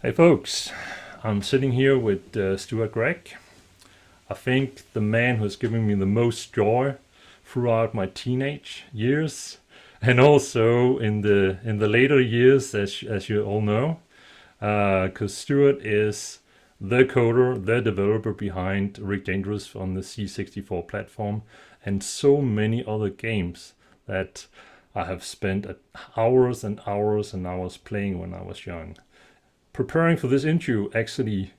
Hey folks, I'm sitting here with Stuart Gregg. I think the man who's given me the most joy throughout my teenage years, and also in the later years, as you all know, because Stuart is the coder, the developer behind Rick Dangerous on the C64 platform, and so many other games that I have spent hours and hours and hours playing when I was young. Preparing for this interview actually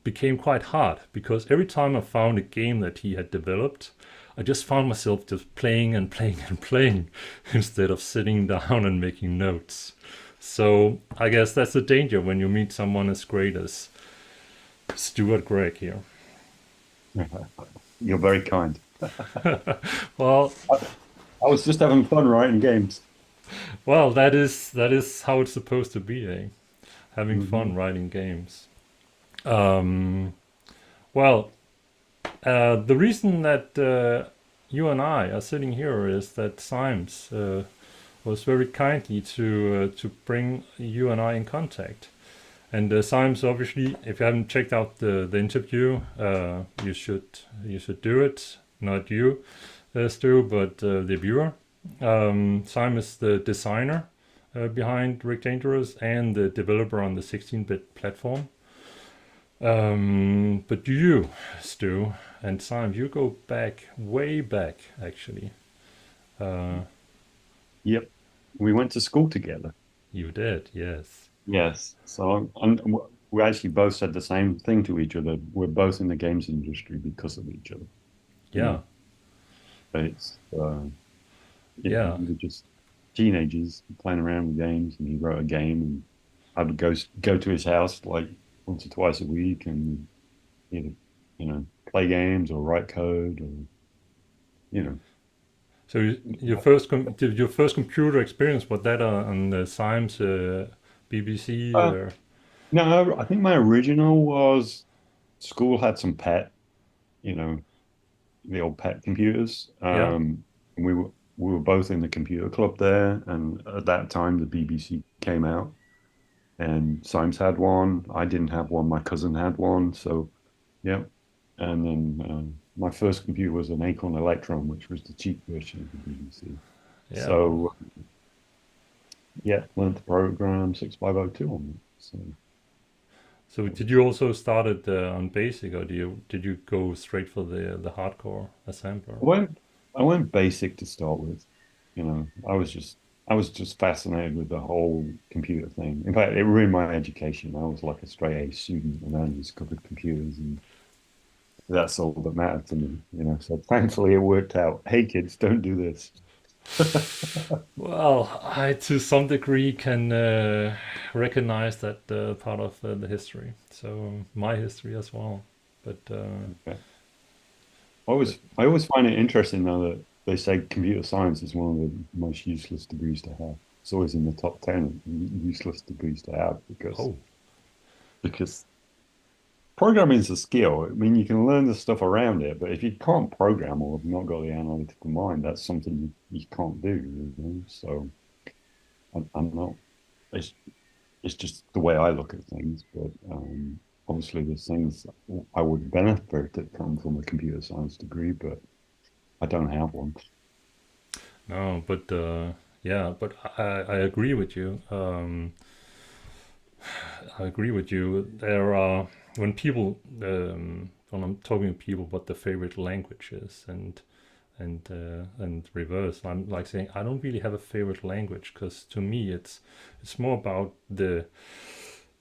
became quite hard because every time I found a game that he had developed, I just found myself just playing and playing and playing instead of sitting down and making notes. So I guess that's the danger when you meet someone as great as Stuart Gregg here. You're very kind. Well, I was just having fun writing games. well, that is how it's supposed to be, eh? Having Hmm. fun writing games. Um, well, the reason that you and I are sitting here is that Symes was very kindly to bring you and I in contact. And Symes, obviously, if you haven't checked out the interview, you should do it. Not you, Stu, but the viewer. Symes is the designer behind Rick Dangerous and the developer on the 16-bit platform. But you, Stu, and Sam, you go back, way back, actually. Uh, Yep. We went to school together. you did, yes. Yes. We actually both said the same thing to each other. We're both in the games industry because of each other. You Yeah, know, it's yeah. we were just teenagers playing around with games, and he wrote a game, and I would go to his house like once or twice a week, and either play games or write code, or you know. So your first computer experience was that on the Symes BBC? Uh, no, I think my original was school had some pet, you know, the old pet computers. Yeah. And we were both in the computer club there, and at that time the BBC came out, and Symes had one. I didn't have one. My cousin had one. So yeah, and then my first computer was an Acorn Electron, which was the cheap version of the BBC. Yeah. Well. So yeah, learned the program 6502 on it. So So that did was you also start it on basic, or did you go straight for the hardcore assembler? I went I went basic to start with. I was just fascinated with the whole computer thing. In fact, it ruined my education. I was like a straight A student and I only discovered computers, and that's all that mattered to me, So thankfully it worked out. Hey kids, don't do this. Well, I to some degree can recognize that part of the history. So my history as well. But Okay. but I always find it interesting now that they say computer science is one of the most useless degrees to have. It's always in the top 10 of useless degrees to have oh because programming is a skill. I mean, you can learn the stuff around it, but if you can't program or have not got the analytical mind, that's something you can't do. So I'm not. It's it's just the way I look at things. But obviously, there's things I would benefit that come from a computer science degree, but I don't have one. no, but yeah, but I agree with you. I agree with you. There are when people when I'm talking to people what their favorite language is and reverse. I'm like saying I don't really have a favorite language because to me it's more about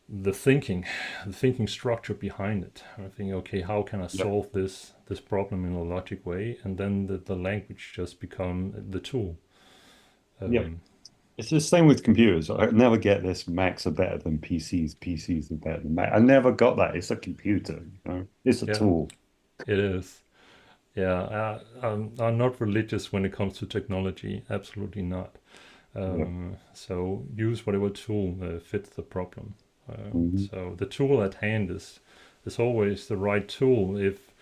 the thinking, the thinking structure behind it. I think okay, how can I Yep. solve this problem in a logic way, and then the language just become the tool. Yep. Um, It's the same with computers. I never get this Macs are better than PCs. PCs are better than Mac. I never got that. It's a computer. It's a yeah, tool. it is. Yeah, I'm not religious when it comes to technology. Absolutely not. Yeah. So use whatever tool fits the problem. Mhm. So the tool at hand is always the right tool. If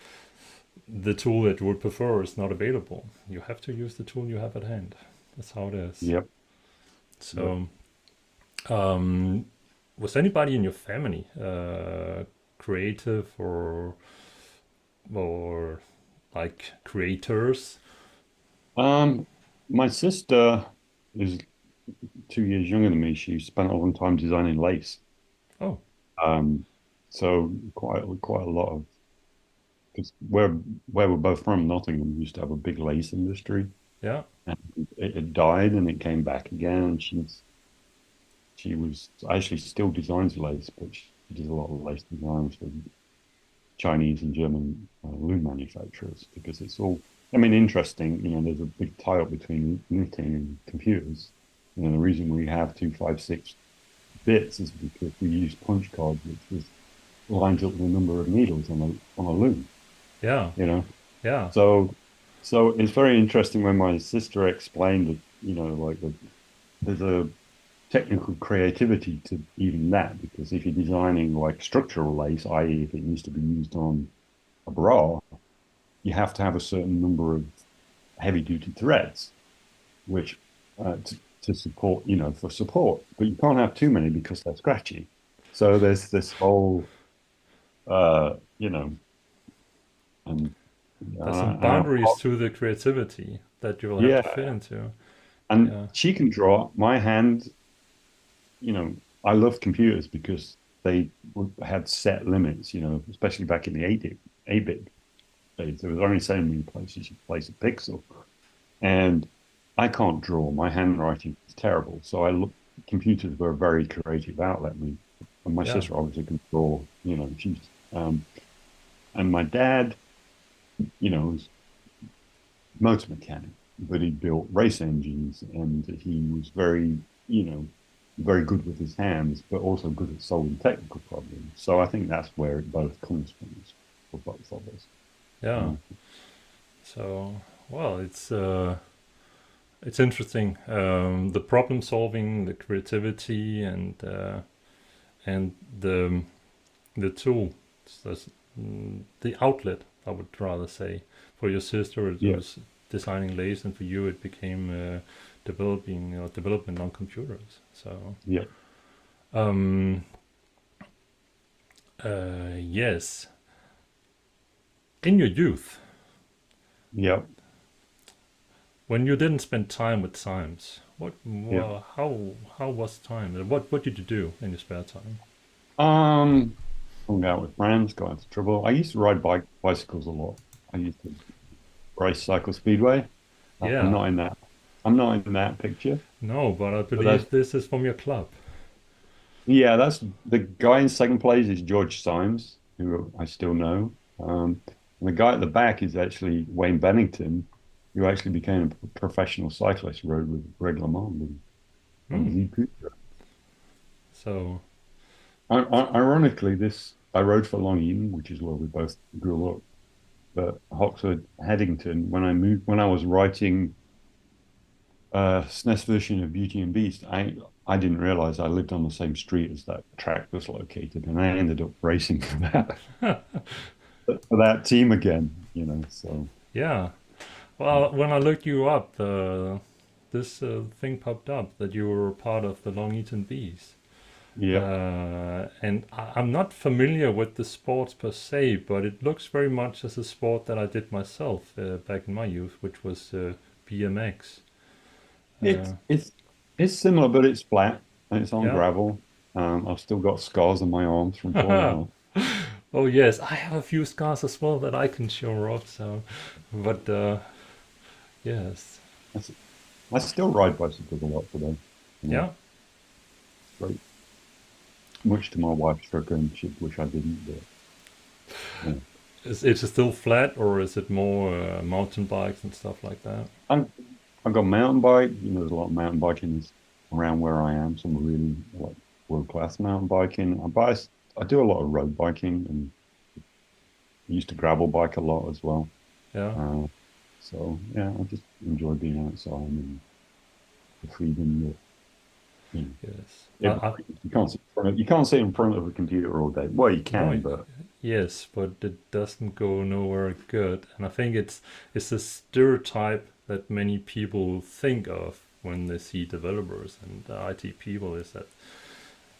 the tool that you would prefer is not available, you have to use the tool you have at hand. That's how it is. Yep. Yep. So um, was anybody in your family creative or like creators? Um, my sister is 2 years younger than me. She spent a long time designing lace. Oh, Um, so quite a lot of because where we're both from, Nottingham used to have a big lace industry, yeah, and it died and it came back again. And she was actually still designs lace, but she does a lot of lace designs for Chinese and German loom manufacturers because it's all. I mean, interesting. There's a big tie-up between knitting and computers. The reason we have 256 bits is because we use punch cards, which was lines up the number of needles on a loom. yeah, You know, yeah, so it's very interesting when my sister explained that like there's a technical creativity to even that because if you're designing like structural lace, i.e., if it needs to be used on a bra, you have to have a certain number of heavy duty threads, which to support, for support, but you can't have too many because they're scratchy. So there's this whole, you know, and there's some and boundaries to the creativity that you will have to fit yeah, into. and Yeah, she can draw. My hand, I love computers because they had set limits. Especially back in the 8-bit days, there was only so many places you place a pixel. And I can't draw. My handwriting is terrible. So computers were a very creative outlet. And my yeah, sister obviously can draw, and my dad, was motor mechanic, but he built race engines and he was very good with his hands, but also good at solving technical problems. So I think that's where it both comes from for both of us. yeah. Uh, So, well, it's interesting. The problem solving, the creativity, and the tool, that's, the outlet, I would rather say. For your sister, it yeah, was designing lace, and for you, it became developing development on computers. So, yeah, um, yes, in your youth, yeah, when you didn't spend time with science, yeah. how was time? What did you do in your spare time? Um, Hung out with friends, got into trouble. I used to ride bicycles a lot. I used to race cycle speedway. I'm Yeah, not in that. I'm not in that picture. no, but I But that's believe this is from your club. yeah, that's the guy in second place is George Symes, who I still know. And the guy at the back is actually Wayne Bennington, who actually became a professional cyclist, rode with Greg LeMond and Hmm. Z. So Ironically, this I rode for Long Eaton, which is where we both grew up. But Oxford Headington, when I was writing SNES version of Beauty and Beast, I didn't realize I lived on the same street as that track was located, and I ended up racing for that team again. So yeah, well, when I looked you up, this thing popped up that you were part of the Long Eaton Bees. yeah, And I'm not familiar with the sports per se, but it looks very much as a sport that I did myself back in my youth, which was BMX. it's Uh, it's it's similar, but it's flat and it's on yeah. gravel. I've still got scars on my arms from falling off. Oh yes, I have a few scars as well that I can show off. So, but yes, I, I still ride bicycles a lot today. yeah. Great. Much to my wife's chagrin, she wish I didn't, but yeah. Is it still flat or is it more mountain bikes and stuff like that? I'm, I've got mountain bike. There's a lot of mountain biking around where I am. Some really like world-class mountain biking. I do a lot of road biking and I used to gravel bike a lot as well. Yeah. Uh, so yeah, I just enjoy being outside and the freedom that you know, Yes. it brings. You can't sit in front of a computer all day. Well, you No. can, but Yes, but it doesn't go nowhere good. And I think it's a stereotype that many people think of when they see developers and IT people is that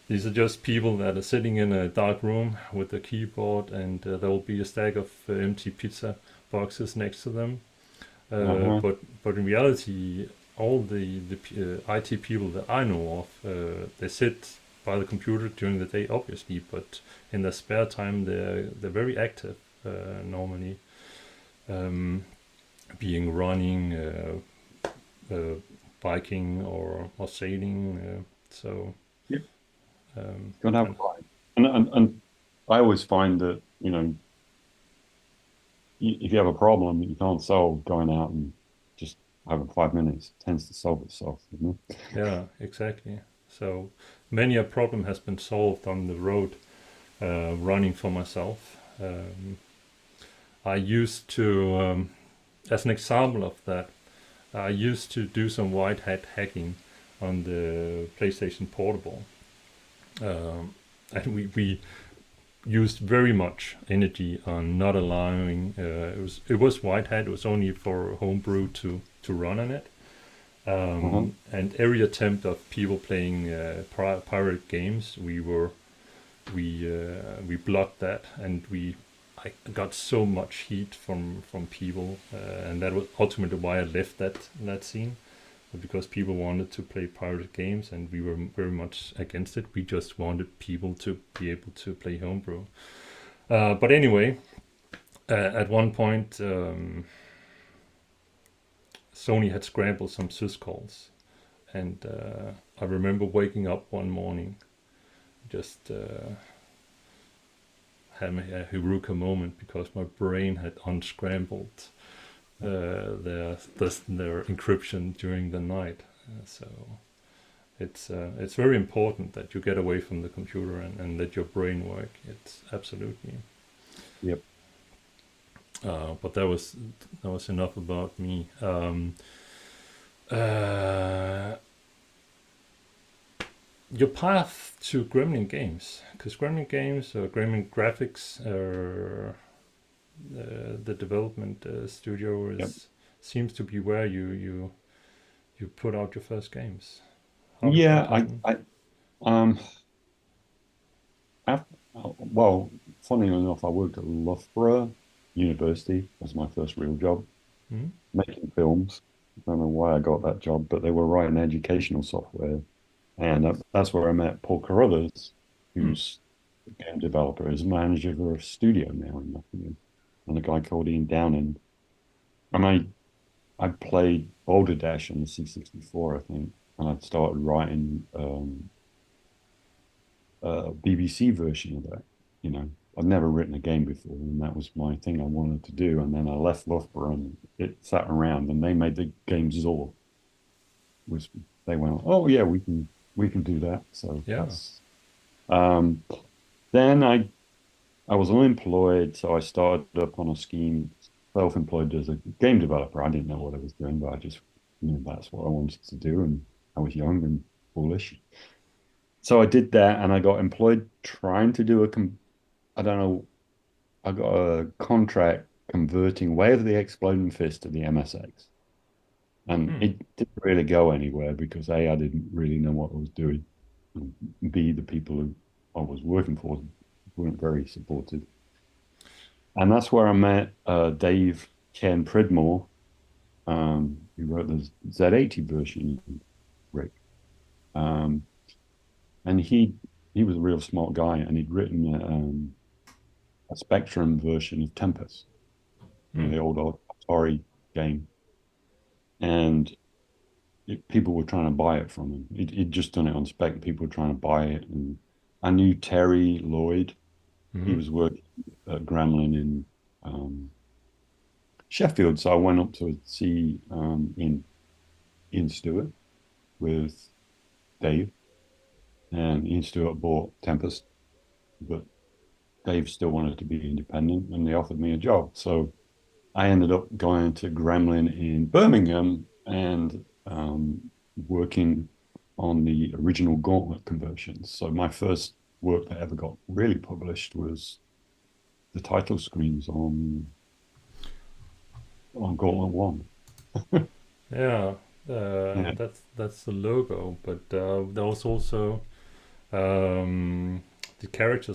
These are just people that are sitting in a dark room with a keyboard, and there will be a stack of empty pizza boxes next to them. Uh-huh. But in reality, all the IT people that I know of, they sit by the computer during the day, obviously, but in their spare time, they're very active normally, being running, biking, or sailing. So Yeah. um, Gotta have and fun. And I always find that, you know, if you have a problem that you can't solve, going out and just having 5 minutes tends to solve itself, you know? yeah, exactly. So many a problem has been solved on the road, running for myself. I used to, as an example of that, I used to do some white hat hacking on the PlayStation Portable, and we used very much energy on not allowing. It was white hat. It was only for homebrew to run on it. Uh-huh. And every attempt of people playing pirate games, we blocked that, and I got so much heat from people, and that was ultimately why I left that scene, because people wanted to play pirate games, and we were very much against it. We just wanted people to be able to play homebrew. But anyway, at one point, Sony had scrambled some syscalls, and I remember waking up one morning, just having a Heruka moment, because my brain had unscrambled their encryption during the night. So it's very important that you get away from the computer and let your brain work. It's absolutely. Yep. But that was enough about me. Uh, your path to Gremlin Games, because Gremlin Games or Gremlin Graphics, the development studio, Yep. seems to be where you put out your first games. How did Yeah, that happen? um, well, funny enough, I worked at Loughborough University as my first real job, Hmm. making films. I don't know why I got that job, but they were writing educational software. And that's where I met Paul Carruthers, Hmm. who's a game developer, is manager of a studio now in Nottingham, and a guy called Ian Downing. And I played Boulder Dash on the C64, I think, and I'd started writing a BBC version of that. You know, I'd never written a game before, and that was my thing I wanted to do. And then I left Loughborough, and it sat around, and they made the game Zor. Was They went, oh yeah, we can do that. So Yeah. that's um, then I was unemployed, so I started up on a scheme, self-employed as a game developer. I didn't know what I was doing, but I just knew that's what I wanted to do, and I was young and foolish. So I did that, and I got employed trying to do I don't know, I got a contract converting Way of the Exploding Fist to the MSX. And Hmm. it didn't really go anywhere because A, I didn't really know what I was doing. And B, the people who I was working for weren't very supportive. And that's where I met Dave Ken Pridmore, who wrote the Z80 version of Rick. Um, and he was a real smart guy, and he'd written a Spectrum version of Tempest, Hmm. the old Atari game. And people were trying to buy it from him. He'd just done it on spec. People were trying to buy it. And I knew Terry Lloyd. He Hmm. was working at Gremlin in Sheffield. So I went up to see in Stuart with Dave, and Ian Stewart bought Tempest, but Dave still wanted to be independent, and they offered me a job. So I ended up going to Gremlin in Birmingham and working on the original Gauntlet conversions. So my first work that ever got really published was the title screens on Gauntlet One. Yeah. Yeah. That's the logo, but there was also The character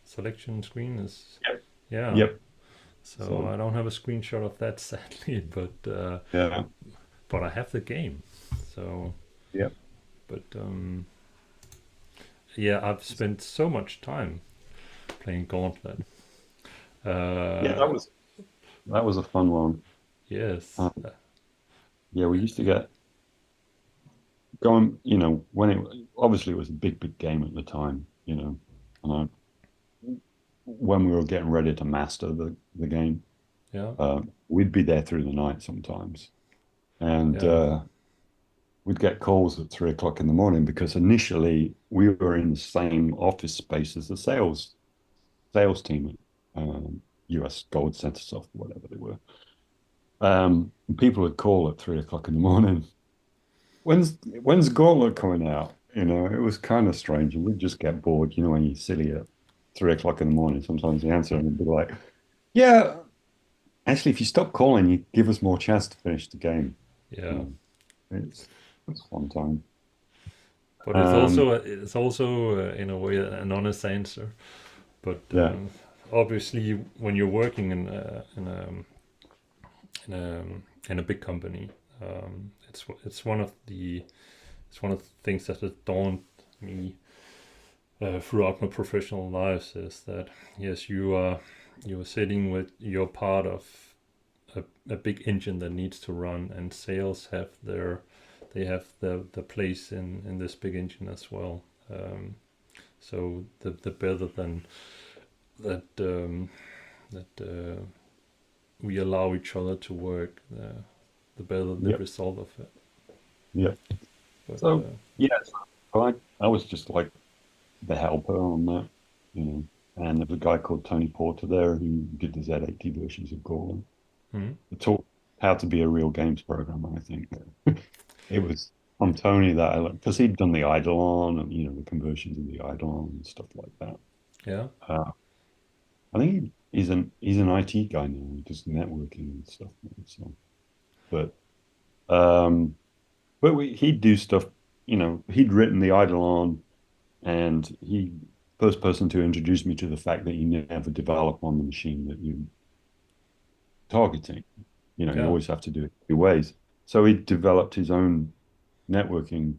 selection screen is, Yep. yeah. Yep. So So I don't have a screenshot of that sadly, yeah. but I have the game. So, Yep. but yeah, I've spent so much time playing Gauntlet. Yeah, Uh, that was a fun one. yes, Um, yeah, we used to get going, when obviously it was a big game at the time, and when we were getting ready to master the game, yeah, we'd be there through the night sometimes. And yeah, we'd get calls at 3 o'clock in the morning because initially we were in the same office space as the sales team at US Gold Center Soft, whatever they were. And people would call at 3 o'clock in the morning. When's Gauntlet coming out? It was kind of strange, and we'd just get bored. When you're silly at 3 o'clock in the morning, sometimes the answer would be like, "Yeah, actually, if you stop calling, you give us more chance to finish the game." You yeah. know, it's a fun time. But Um, it's also in a way an honest answer. But yeah, obviously, when you're working in a in a big company, it's one of the things that has dawned me throughout my professional lives is that yes, you are sitting with your part of a big engine that needs to run, and sales have the place in this big engine as well. So the better than that we allow each other to work, the better the yep, result of it. yep. But So yeah, so I was just like the helper on that, you know. And there's a guy called Tony Porter there who did the Z80 versions of Gorgon. mhm, It taught how to be a real games programmer, I think. It was from Tony that I learned, because he'd done the Eidolon and, the conversions of the Eidolon and stuff like that. yeah, I think he's an IT guy now. He does networking and stuff. So, but um, he'd do stuff. He'd written the Eidolon, and he first person to introduce me to the fact that you never develop on the machine that you're targeting. You yeah, always have to do it two ways. So he developed his own networking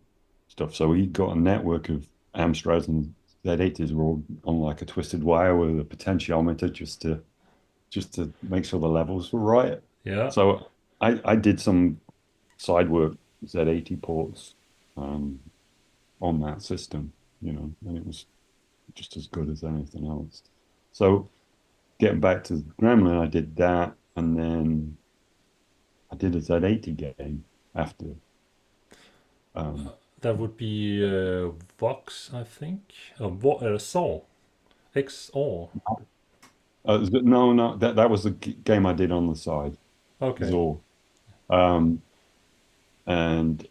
stuff. So he got a network of Amstrads and Z80s were all on like a twisted wire with a potentiometer just to make sure the levels were right. yeah. So I did some side work Z80 ports um, on that system, and it was just as good as anything else. So getting back to Gremlin, I did that, and then I did a Z80 game after. Um, That would be Vox, I think. Saw. XOR. no, no, that was the game I did on the side, Okay. Zor. Um, and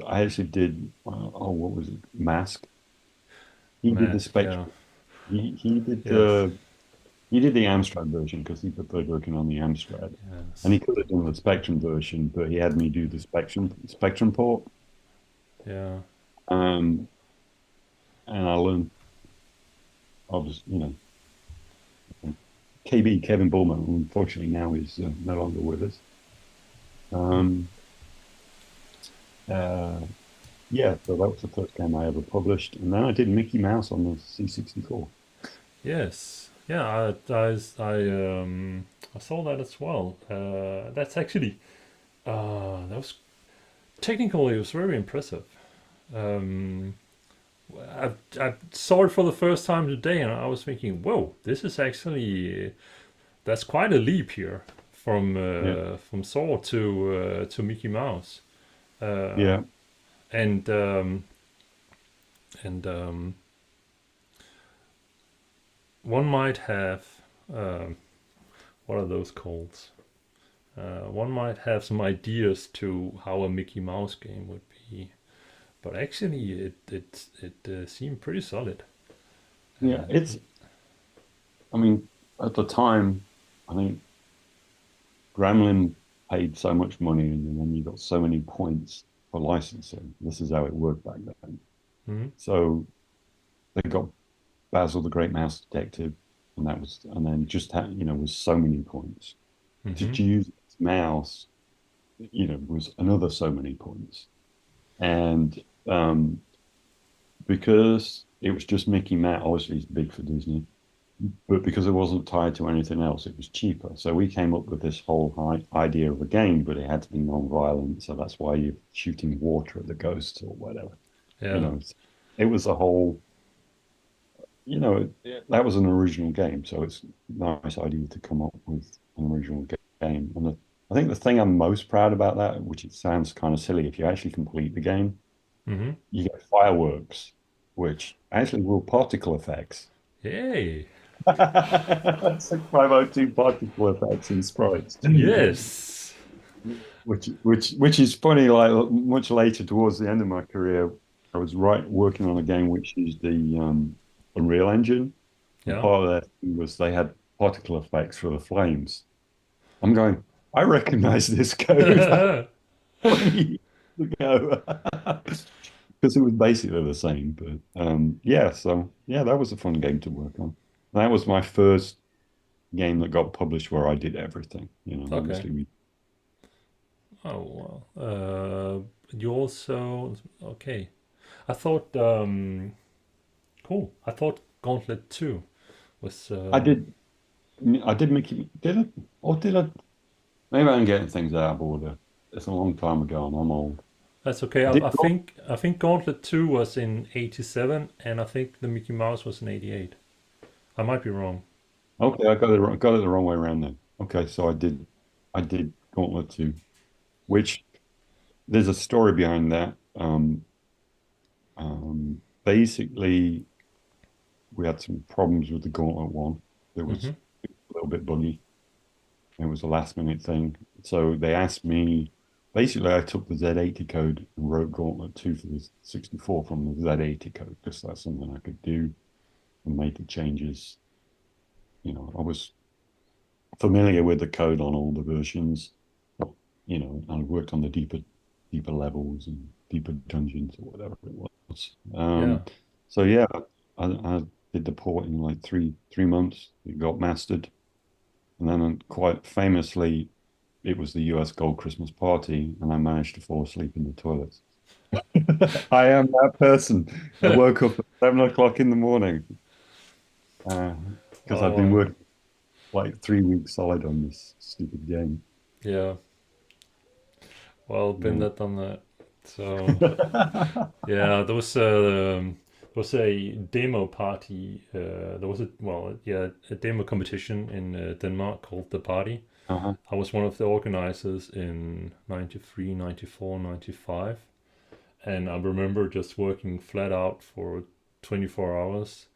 I actually did, what was it? Mask. He did the Mask, yeah. Spectrum. He did Yes. the Amstrad version because he preferred working on the Amstrad, and Yes. he could have done the Spectrum version, but he had me do the Spectrum port. Yeah. Um, and I learned, obviously, KB Kevin Bullman, who unfortunately now is no longer with us. Mm. Um, uh, yeah, so that was the first game I ever published, and then I did Mickey Mouse on the C64. Yes. Yeah, I saw that as well. That's actually that was technically it was very impressive. Um, I saw it for the first time today, and I was thinking, "Whoa, this is actually that's quite a leap here Yeah, from Saw to Mickey Mouse." Uh, yeah, and and one might have um, what are those called? One might have some ideas to how a Mickey Mouse game would be, but actually, it seemed pretty solid. yeah. Uh, I mean, at the time, I think Gremlin paid so much money, and then you got so many points for licensing. This is how it worked back then. mhm, So they got Basil the Great Mouse Detective, and that was, and then just had, was so many points. To Mm-hmm. use mouse, was another so many points. And because it was just Mickey Mouse, obviously it's big for Disney, but because it wasn't tied to anything else, it was cheaper. So we came up with this whole idea of a game, but it had to be non-violent. So that's why you're shooting water at the ghosts or whatever. You Yeah. know, it was a whole, that was an original game. So it's a nice idea to come up with an original game. And I think the thing I'm most proud about that, which it sounds kind of silly, if you actually complete the game, Mm-hmm. you get fireworks, which actually were particle effects. Yay. It's like 502 particle effects in sprites. Yes. Which is funny, like much later towards the end of my career, I was working on a game which used the Unreal Engine, and Yeah. part of that was they had particle effects for the flames. I'm going, I recognize this code 20 years ago. Because it was basically the same. But yeah, so yeah, that was a fun game to work on. That was my first game that got published where I did everything. Okay. Obviously we Oh well. You also okay. I thought cool. I thought Gauntlet 2 was I did I did make it did I or did I maybe I'm getting things out of order. It's a long time ago and I'm old. that's okay. Did I think Gauntlet 2 was in 87 and I think the Mickey Mouse was in 88. I might be wrong. okay, got it the wrong way around then. Okay, so I did Gauntlet 2, which there's a story behind that. Basically we had some problems with the Gauntlet one. It was Mm-hmm. a little bit buggy. It was a last minute thing. So they asked me, basically, I took the Z80 code and wrote Gauntlet 2 for the 64 from the Z80 code because that's something I could do and made the changes. I was familiar with the code on all the versions, and I worked on the deeper levels and deeper dungeons or whatever it was. Yeah. So yeah, I did the port in like three months. It got mastered. And then quite famously, it was the US Gold Christmas party, and I managed to fall asleep in the toilets. I am that person. I woke up at 7 o'clock in the morning because I've been Oh working like 3 weeks solid on this stupid game. yeah. Well, been Yeah. there, done that. So yeah, there was a demo party. There was a demo competition in Denmark called the Party. Uh-huh. I was one of the organizers in 93, 94, 95. And I remember just working flat out for 24 hours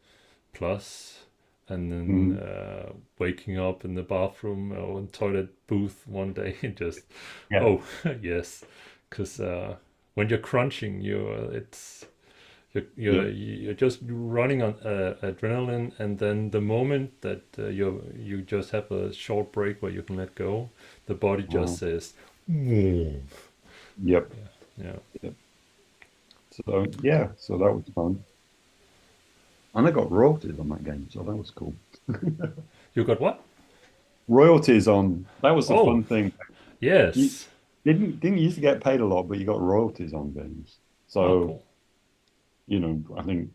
plus, and then Mm. waking up in the bathroom or in toilet booth one day and just, Yeah. oh, yes. Because when you're crunching, Yep. you're just running on adrenaline, and then the moment that you just have a short break where you can let go, the body Uh-huh. just says, "Whoa." Yep. Yeah. Yep. So yeah, so that was fun. And I got royalties on that game, so that was cool. You got what? Royalties on that was the Oh, fun thing. You yes. didn't used to get paid a lot, but you got royalties on games. Oh, So, cool. I think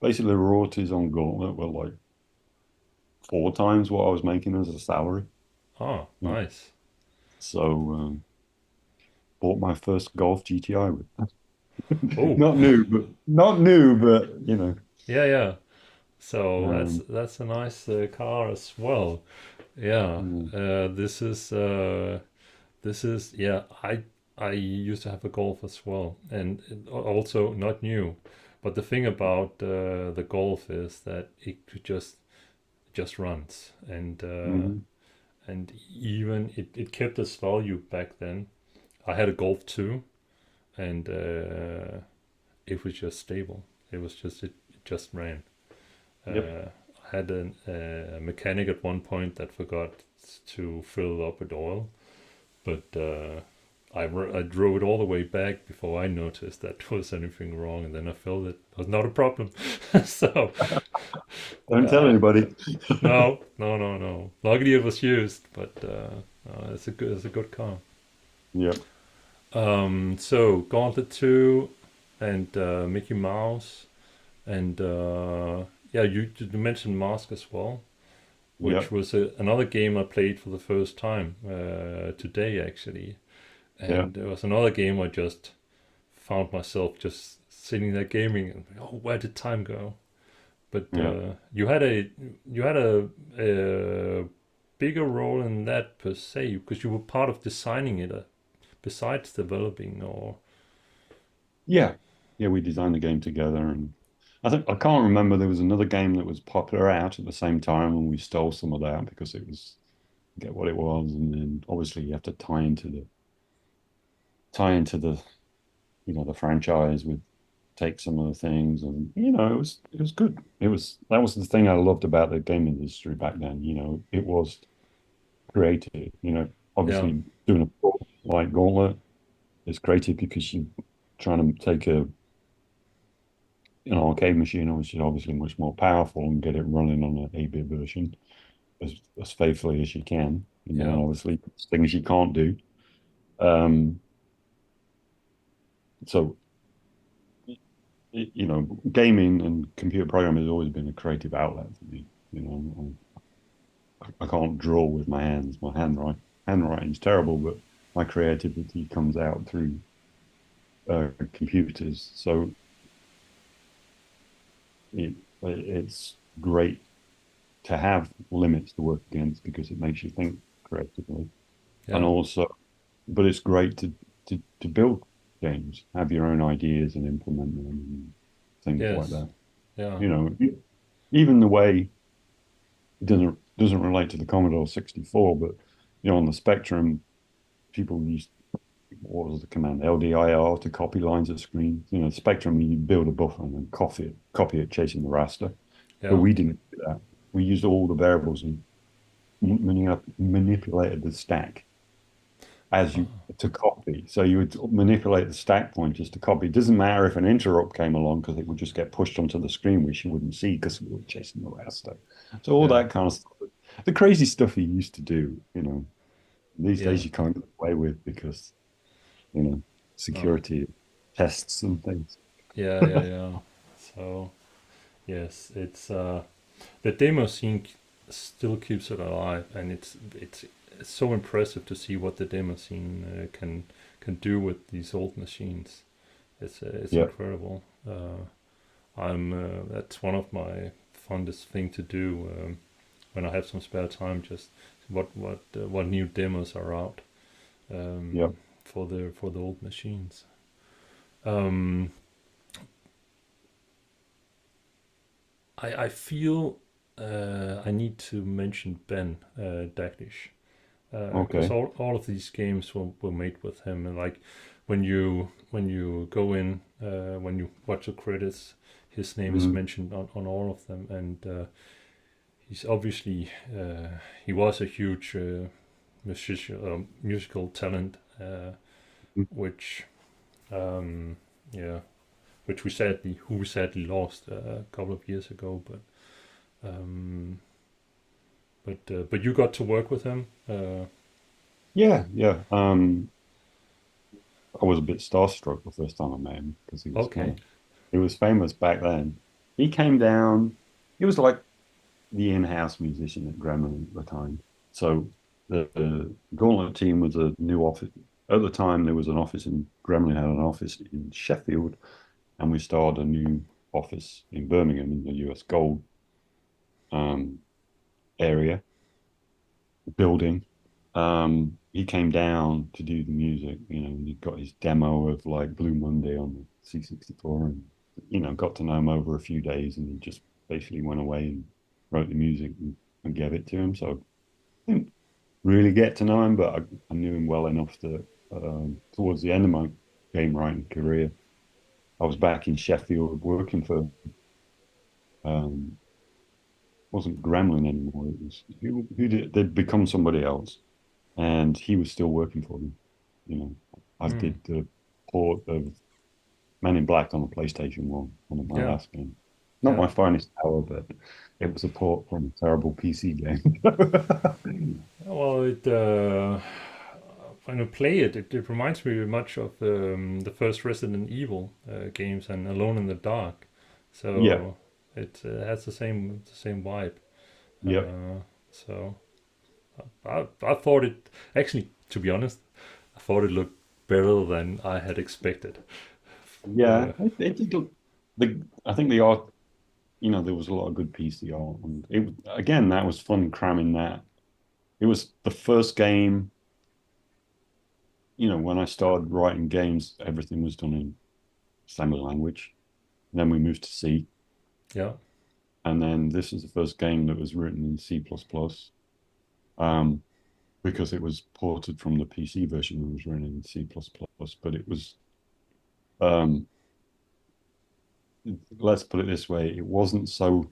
basically the royalties on Gauntlet were like 4 times what I was making as a salary. Oh, Yeah. nice. So, bought my first Golf GTI with that. Oh, Not new, but yeah, yeah. So um, that's a nice car as well. Yeah. mm, This is yeah. I used to have a Golf as well, and also not new. But the thing about the Golf is that it could just runs, mhm. and even it kept its value back then. I had a Golf 2, and it was just stable. It just ran. Yep. I had a mechanic at one point that forgot to fill it up with oil, but I drove it all the way back before I noticed that there was anything wrong, and then I felt it was not a problem. So Don't tell uh, anybody. no, no, no, no. Luckily it was used, but it's a good car. Yep. So Gauntlet 2 and Mickey Mouse and yeah, you mentioned Mask as well, which Yep. was another game I played for the first time today actually, Yeah. and it was another game I just found myself just sitting there gaming and oh, where did time go? But Yeah. you had a bigger role in that per se because you were part of designing it besides developing or Yeah. Yeah. We designed the game together, and I can't remember, there was another game that was popular out at the same time, and we stole some of that because it was, get what it was, and then obviously you have to tie into the the franchise with take some of the things, and it was good. That was the thing I loved about the game industry back then. It was creative. yeah, Obviously doing a port like Gauntlet is creative because you're trying to take an arcade machine, which is obviously much more powerful, and get it running on an 8-bit version as faithfully as you can. yeah, And obviously things you can't do. Um, so gaming and computer programming has always been a creative outlet for me. I can't draw with my hands. My handwriting's terrible, but my creativity comes out through computers. So it's great to have limits to work against because it makes you think creatively, and yeah, also, but it's great to build games, have your own ideas and implement them and things like yes, that. yeah, You know, even the way it doesn't relate to the Commodore 64, but on the Spectrum, people used, what was the command? LDIR to copy lines of screen. Spectrum, you build a buffer and then copy it, chasing the raster. But yeah, we didn't do that. We used all the variables and manipulated the stack as you to copy. So you would manipulate the stack pointers to copy. It doesn't matter if an interrupt came along because it would just get pushed onto the screen, which you wouldn't see because we were chasing the raster. So all yeah, that kind of stuff. The crazy stuff he used to do, these yeah, days you can't get away with because, you know, no, security tests and things. yeah, yeah, yeah. So yes, it's the demo scene still keeps it alive, and it's so impressive to see what the demo scene can do with these old machines. It's Yeah. incredible. I'm That's one of my fondest thing to do when I have some spare time. Just what new demos are out Yeah. for the old machines. Um, I feel I need to mention Ben Daglish because Okay. all of these games were made with him, and like when you go in when you watch the credits, his name is Mm, mentioned on all of them, and he's obviously he was a huge musical talent, mm. which yeah, which we sadly lost a couple of years ago, um, but you got to work with him. Yeah. Yeah. I was a bit starstruck the first time I met him because Okay, he was famous back then. He came down. He was like the in-house musician at Gremlin at the time. So the Gauntlet team was a new office. At the time, there was an office in Gremlin had an office in Sheffield, and we started a new office in Birmingham in the US Gold um, area building. He came down to do the music, and he got his demo of like Blue Monday on the C64, and got to know him over a few days, and he just basically went away and wrote the music and gave it to him. So I didn't really get to know him, but I knew him well enough that towards the end of my game writing career, I was back in Sheffield working for wasn't Gremlin anymore. It was they'd become somebody else, and he was still working for them. You know, I did the port of Men in Black on the PlayStation 1, one of my Yeah, last games. Not yeah. my finest hour, but it was a port from a terrible PC game. Well, when I play it, it reminds me very much of the first Resident Evil games and Alone in the Dark. Yeah, So it has the same vibe. yep. Uh, so I thought it actually, to be honest, I thought it looked better than I had expected. Yeah, Uh, it did look I think the art, there was a lot of good PC art, and again, that was fun cramming that. It was the first game, when I started writing games, everything was done in assembly language. And then we moved to C, yeah, and then this is the first game that was written in C++, um, because it was ported from the PC version that was written in C++. But it was, um, let's put it this way, it wasn't so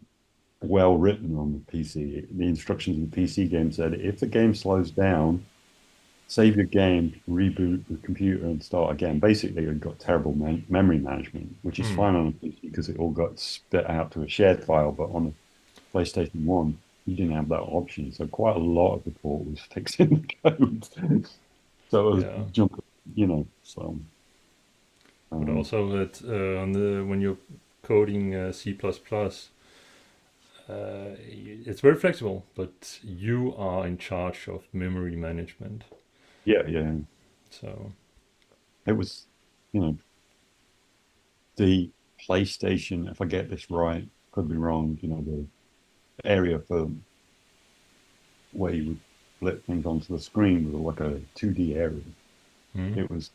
well written on the PC. The instructions of the PC game said if the game slows down, save your game, reboot the computer, and start again. Basically, it got terrible memory management, which is hmm, fine on a PC because it all got spit out to a shared file. But on the PlayStation 1, you didn't have that option. So quite a lot of the port was fixing the code. So it was yeah. jumping, so But um, also that on the when you're coding C++, it's very flexible, but you are in charge of memory management. yeah, yeah. So It was, you know, the PlayStation, if I get this right, could be wrong, the area for where you would flip things onto the screen was like a 2D area. hmm, It was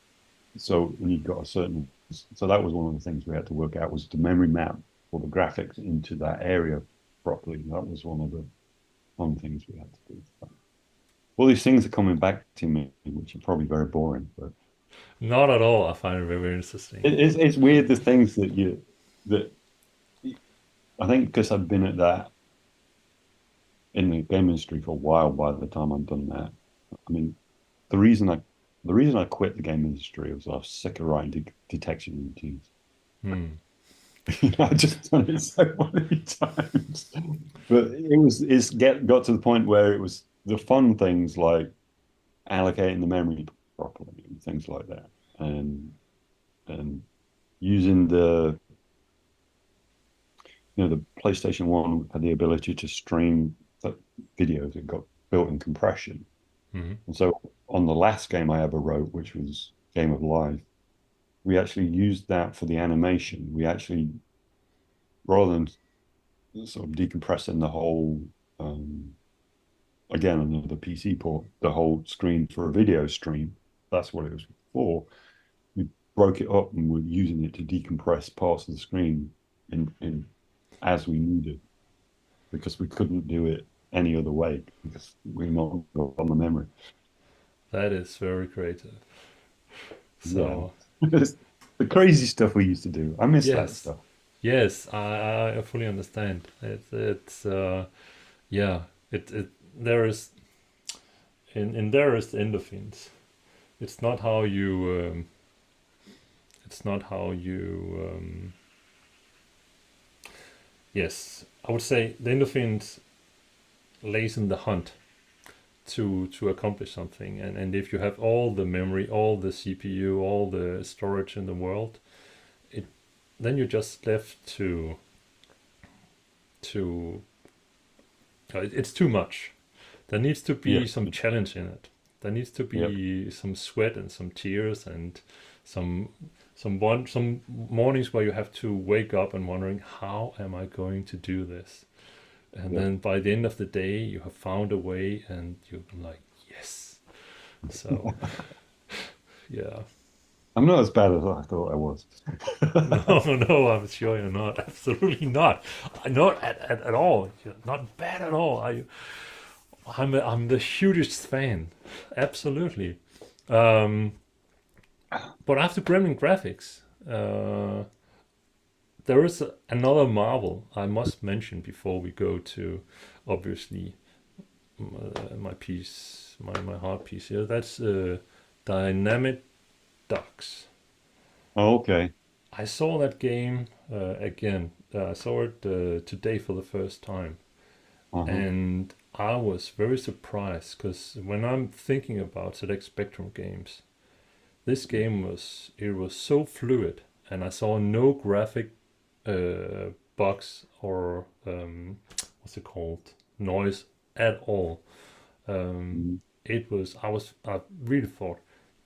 so when you got so that was one of the things we had to work out was the memory map for the graphics into that area properly. That was one of the fun things we had to do. All these things are coming back to me, which are probably very boring, but not at all. I find it very, very interesting. it's weird the things that I think because I've been at that in the game industry for a while by the time I've done that. I mean, the reason I the reason I quit the game industry was I was sick of writing detection routines. Hmm. I just done it so many times. But got to the point where it was the fun things like allocating the memory properly and things like that. And using the PlayStation 1 had the ability to stream videos. It got built-in compression. Hmm. And so on the last game I ever wrote, which was Game of Life, we actually used that for the animation. We actually, rather than sort of decompressing the whole, um, again, another PC port, the whole screen for a video stream, that's what it was for. We broke it up and we're using it to decompress parts of the screen in as we needed because we couldn't do it any other way because we not got on the memory. That is very creative. Yeah. So The crazy stuff we used to do. I miss that yes, stuff. yes, I fully understand. It's yeah. It there is in there is the endorphins. It's not how you. It's not how you. Yes, I would say the endorphins lays in the hunt to accomplish something, and if you have all the memory, all the CPU, all the storage in the world, it then you're just left to it's too much. There needs to Yeah. be some challenge in it. There needs to Yep. be some sweat and some tears and some some mornings where you have to wake up and wondering how am I going to do this, and Yep. then by the end of the day you have found a way and you're like yes. So yeah. I'm not as bad as I thought I was. No, no, I'm sure you're not. Absolutely not. Not at all. You're not bad at all. I'm the hugest fan. Absolutely. Um, but after Gremlin Graphics, there is another marvel I must mention before we go to, obviously, my piece, my heart piece here. That's Dynamite, Ducks. Oh, okay. I saw that game again. I saw it today for the first time, Uh-huh. and I was very surprised because when I'm thinking about ZX Spectrum games, this game was so fluid, and I saw no graphic bugs or what's it called, noise at all. Um, Mm. I really thought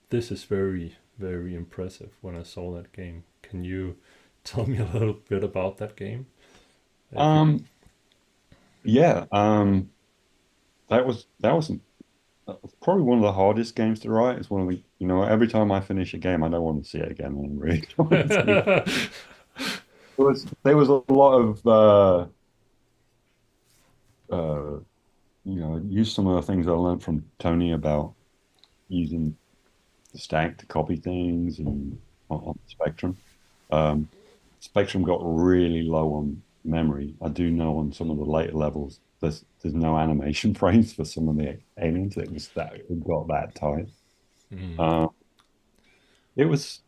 this is very, very impressive when I saw that game. Can you tell me a little bit about that game? If you, Um, yeah, that was probably one of the hardest games to write. It's one of the, every time I finish a game, I don't want to see it again. I'm really don't want to see it. There was a lot of uh use some of the things I learned from Tony about using the stack to copy things and on the Spectrum. Um, Spectrum got really low on memory. I do know on some of the later levels, there's no animation frames for some of the aliens. It got that tight. mm, Uh, it was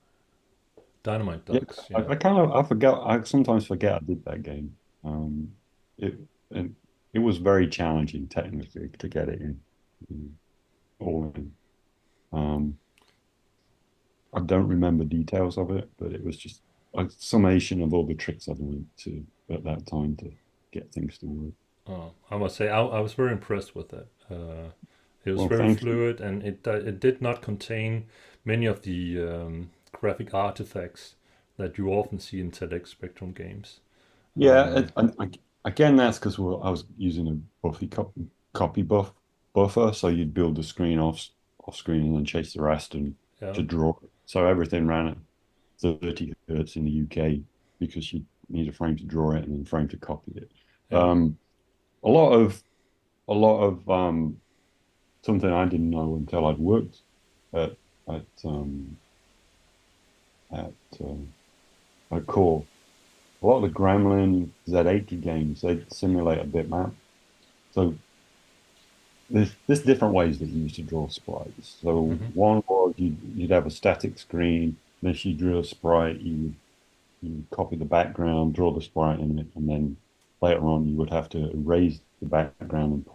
Dynamite yeah. Ducks, yeah. I kind of I forget. I sometimes forget I did that game. It it, it was very challenging technically to get it in all in. Um, I don't remember details of it, but it was just a summation of all the tricks I've learned to at that time to get things to work. I must say I was very impressed with it. It was Well, very thank you. fluid, and it did not contain many of the graphic artifacts that you often see in ZX Spectrum games. Yeah, Um, again, that's because I was using a copy buffer, so you'd build the screen off screen and then chase the rest and yeah, to draw. So everything ran at 30 hertz in the UK because you need a frame to draw it and then a frame to copy it. yeah. A lot of a lot of something I didn't know until I'd worked at at um, at at Core. A lot of the Gremlin Z80 games they simulate a bitmap. So there's different ways that you used to draw sprites. So Hmm. one was you'd have a static screen. Then you drew a sprite. You would copy the background, draw the sprite in it, and then later on you would have to erase the background and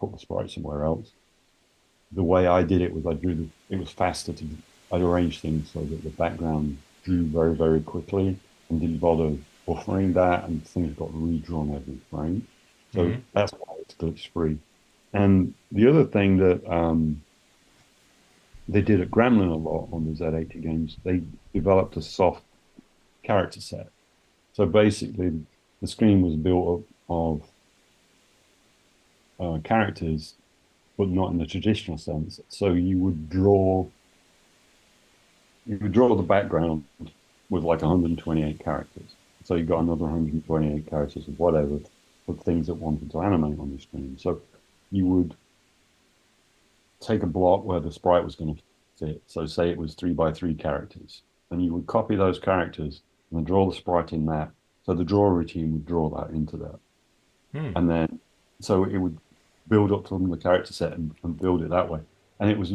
put the sprite somewhere else. The way I did it was it was faster I'd arrange things so that the background drew very, very quickly and didn't bother buffering that and things got redrawn every frame. So Hmm. that's why it's glitch free. And the other thing that they did at Gremlin a lot on the Z80 games, they developed a soft character set. So basically, the screen was built up of characters, but not in the traditional sense. So you would draw the background with like 128 characters. So you got another 128 characters of whatever for things that wanted to animate on the screen. So you would take a block where the sprite was going to fit. So say it was 3 by 3 characters, and you would copy those characters and then draw the sprite in that. So the draw routine would draw that into that. Hmm. And then so it would build up from the character set and build it that way. And it was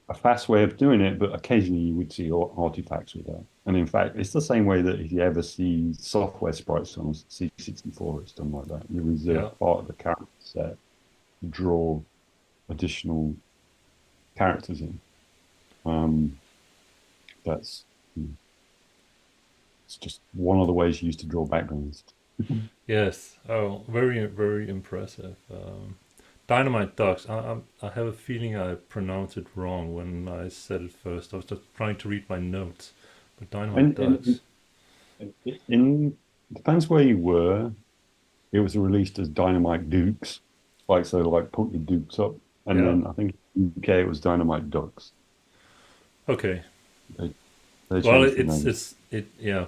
a fast way of doing it, but occasionally you would see artifacts with that. And in fact, it's the same way that if you ever see software sprites on C64, it's done like that. You Yeah. reserve part of the character set to draw additional characters in. Um, that's it's just one of the ways you used to draw backgrounds. Yes. Oh, very, very impressive. Dynamite Ducks. I have a feeling I pronounced it wrong when I said it first. I was just trying to read my notes. But Dynamite And Ducks. in depends where you were. It was released as Dynamite Dukes, like so, like put your Dukes up, and Yeah. then I think in the UK it was Dynamite Ducks. Okay. They they Well, changed the name. yeah.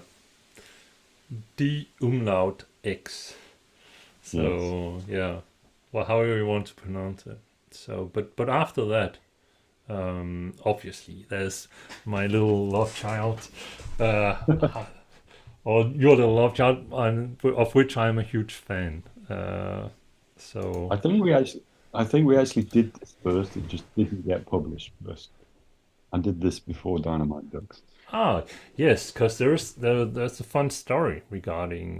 D umlaut X. Yes. So yeah. Well, however you want to pronounce it. So, but after that, obviously, there's my little love child, uh, or your little love child, of which I'm a huge fan. So I think we actually did this first. It just didn't get published first. I did this before Dynamite Ducks. Ah, yes, because there's a fun story regarding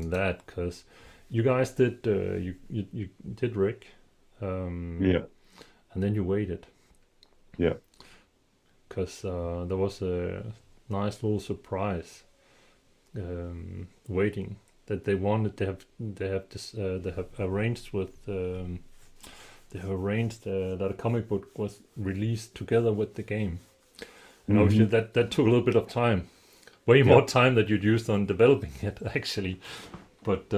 that. Because you guys did you did Rick, um, Yeah, and then you waited yeah. because there was a nice little surprise waiting that they wanted. They have arranged with they have arranged that a comic book was released together with the game. And obviously Hmm. that took a little bit of time, way Yeah. more time that you'd used on developing it actually. But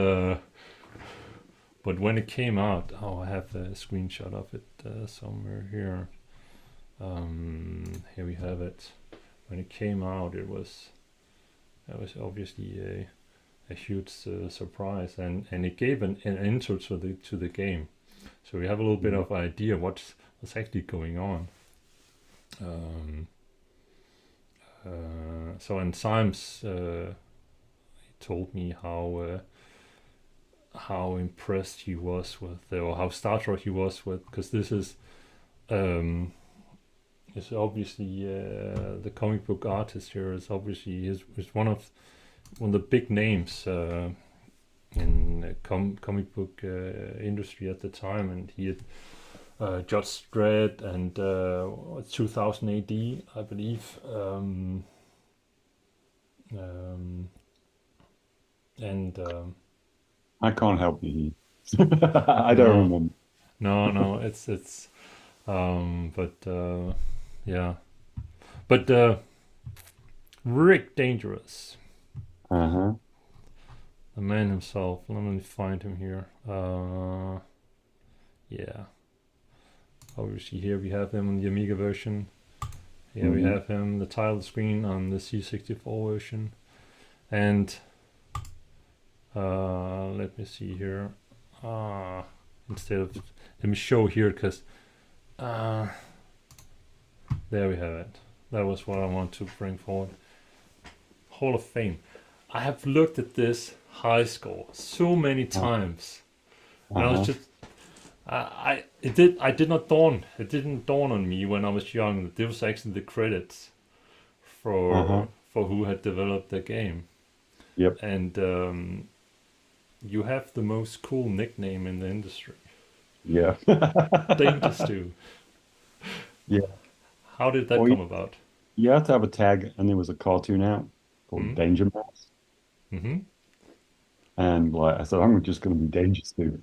when it came out, oh, I have a screenshot of it somewhere here. Here we have it. When it came out, it was obviously a huge surprise, and it gave an intro to the game, so we have a little bit of idea what's actually going on. Um, so and Symes he told me how impressed he was with, or how starstruck he was with, because this um, is obviously the comic book artist here is one of the big names in comic book industry at the time, and he had Judge Dredd and 2000 AD, I believe. Um, and I can't help you. I don't no, remember. no, it's but yeah, but Rick Dangerous, Uh-huh. the man himself. Let me find him here. Yeah, obviously here we have him on the Amiga version. Here we Hmm. have him, the title screen on the C64 version, and let me see here. Instead of let me show here, because uh, there we have it. That was what I want to bring forward. Hall of Fame. I have looked at this high score so many times, and I was Uh-huh. just it didn't dawn on me when I was young that this was actually the credits Uh-huh. for who had developed the game. Yep. And you have the most cool nickname in the industry, Yeah. DangerStu. Yeah. How did that Well, come about? you had to have a tag, and there was a cartoon out called Hmm. Danger Mouse. Mm-hmm. And like I said, I'm just going to be Dangerous too.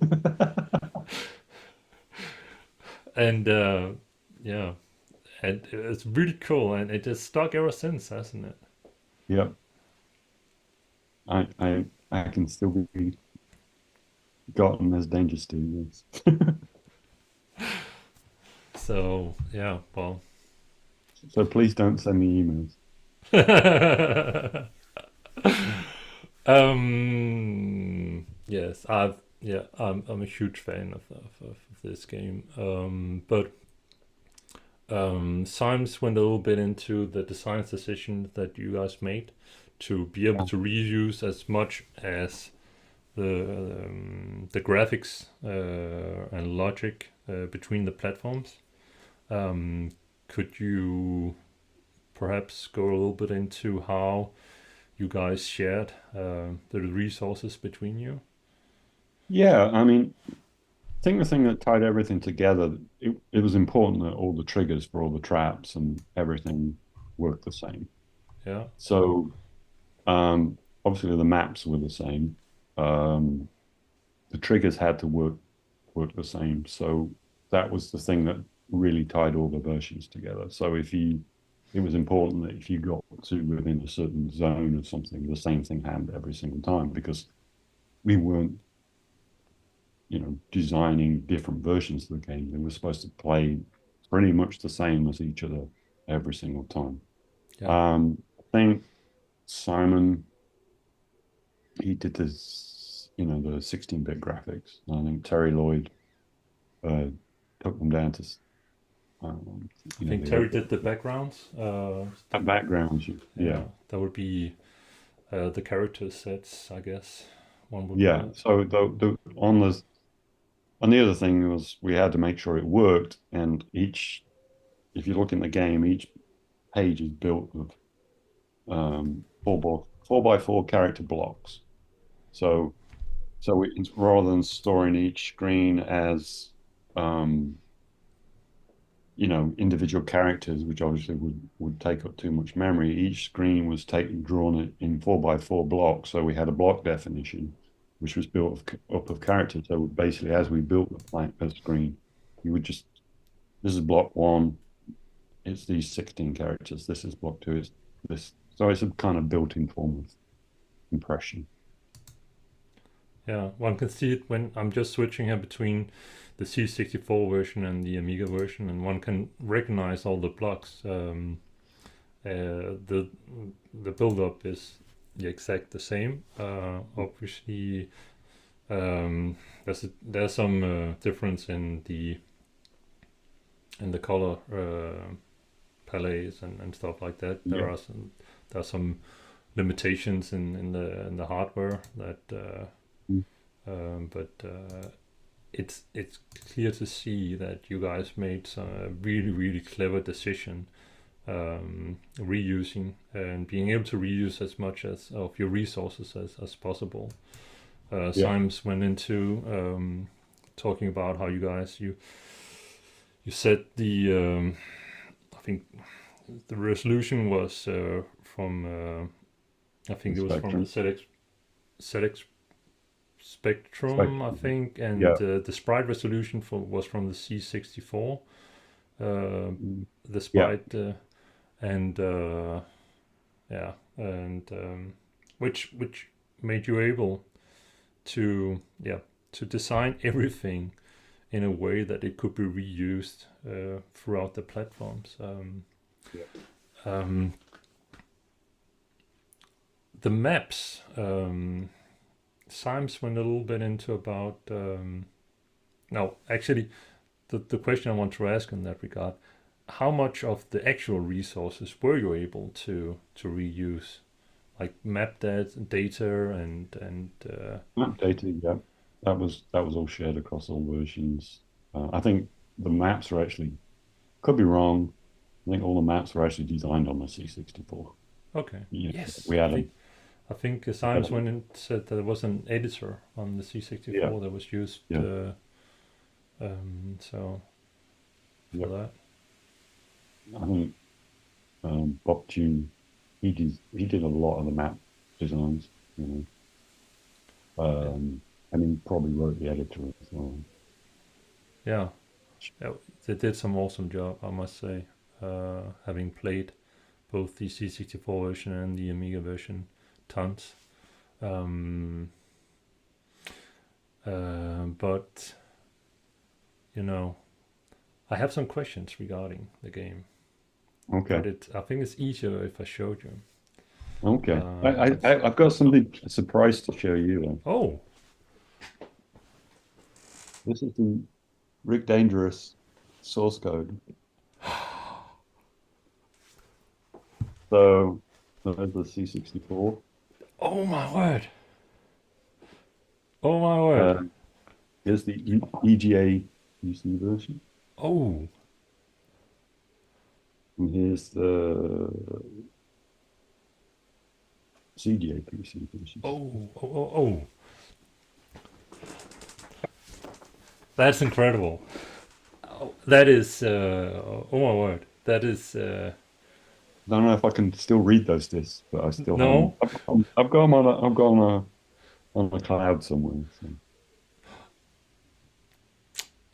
And yeah, and it's really cool, and it just stuck ever since, hasn't it? Yep. I can still be gotten as Dangerous too. Yes. So yeah, well, So please don't send me emails. yes, I'm a huge fan of this game. But Symes went a little bit into the design decision that you guys made to be able Yeah. to reuse as much as the graphics and logic between the platforms. Um, could you perhaps go a little bit into how you guys shared the resources between you? Yeah, I mean, I think the thing that tied everything together, it was important that all the triggers for all the traps and everything worked the same. Yeah. So obviously the maps were the same. Um, the triggers had to work the same. So that was the thing that really tied all the versions together. So it was important that if you got to within a certain zone or something, the same thing happened every single time because we weren't, designing different versions of the game. They were supposed to play pretty much the same as each other every single time. Yeah. I think Simon, he did this, the 16-bit graphics. And I think Terry Lloyd uh, took them down to, um, I think the Terry did the backgrounds. backgrounds. Yeah, Yeah, that would be the character sets, I guess. One would yeah. put it. So on the other thing was we had to make sure it worked, and each if you look in the game, each page is built of 4x4 character blocks. So it's rather than storing each screen as individual characters, which obviously would take up too much memory. Each screen was drawn in 4x4 blocks, so we had a block definition, which was built up of characters. So basically, as we built the screen, you would just, this is block one, it's these 16 characters. This is block two, it's this. So it's a kind of built-in form of impression. Yeah, one can see it when I'm just switching here between the C64 version and the Amiga version, and one can recognize all the blocks. The build-up is the exact the same. Obviously, there's some difference in the color palettes and stuff like that. There are some limitations in the hardware that. But it's clear to see that you guys made some really clever decision reusing and being able to reuse as much of your resources as possible. Symes went into talking about how you guys you set the I think the resolution was from I think it was from the ZX Spectrum, I think, and the sprite resolution was from the C64. The sprite which made you able to design everything in a way that it could be reused throughout the platforms. The maps. Symes went a little bit into about no, actually the question I want to ask in that regard, how much of the actual resources were you able to reuse, like map data and map data? That was all shared across all versions. I think the maps are actually, could be wrong, I think all the maps were actually designed on the C64. Okay. Yes, we had I think Symes went and said that there was an editor on the C64 that was used. So for that, I think Bob Tune, he did a lot of the map designs, and he probably wrote the editor as well. Yeah, they did some awesome job, I must say. Having played both the C64 version and the Amiga version. Tons, but I have some questions regarding the game. Okay. But I think it's easier if I showed you. Okay. I've got something a surprise to show you then. Oh. This is the Rick Dangerous source code. So there's the C64. Oh my word! Oh my word! Here's the EGA PC version. Oh. And here's the CGA PC version. Oh. That's incredible. Oh, that is. Oh my word! That is. I don't know if I can still read those discs, but I still no. I've got them on a cloud somewhere. So.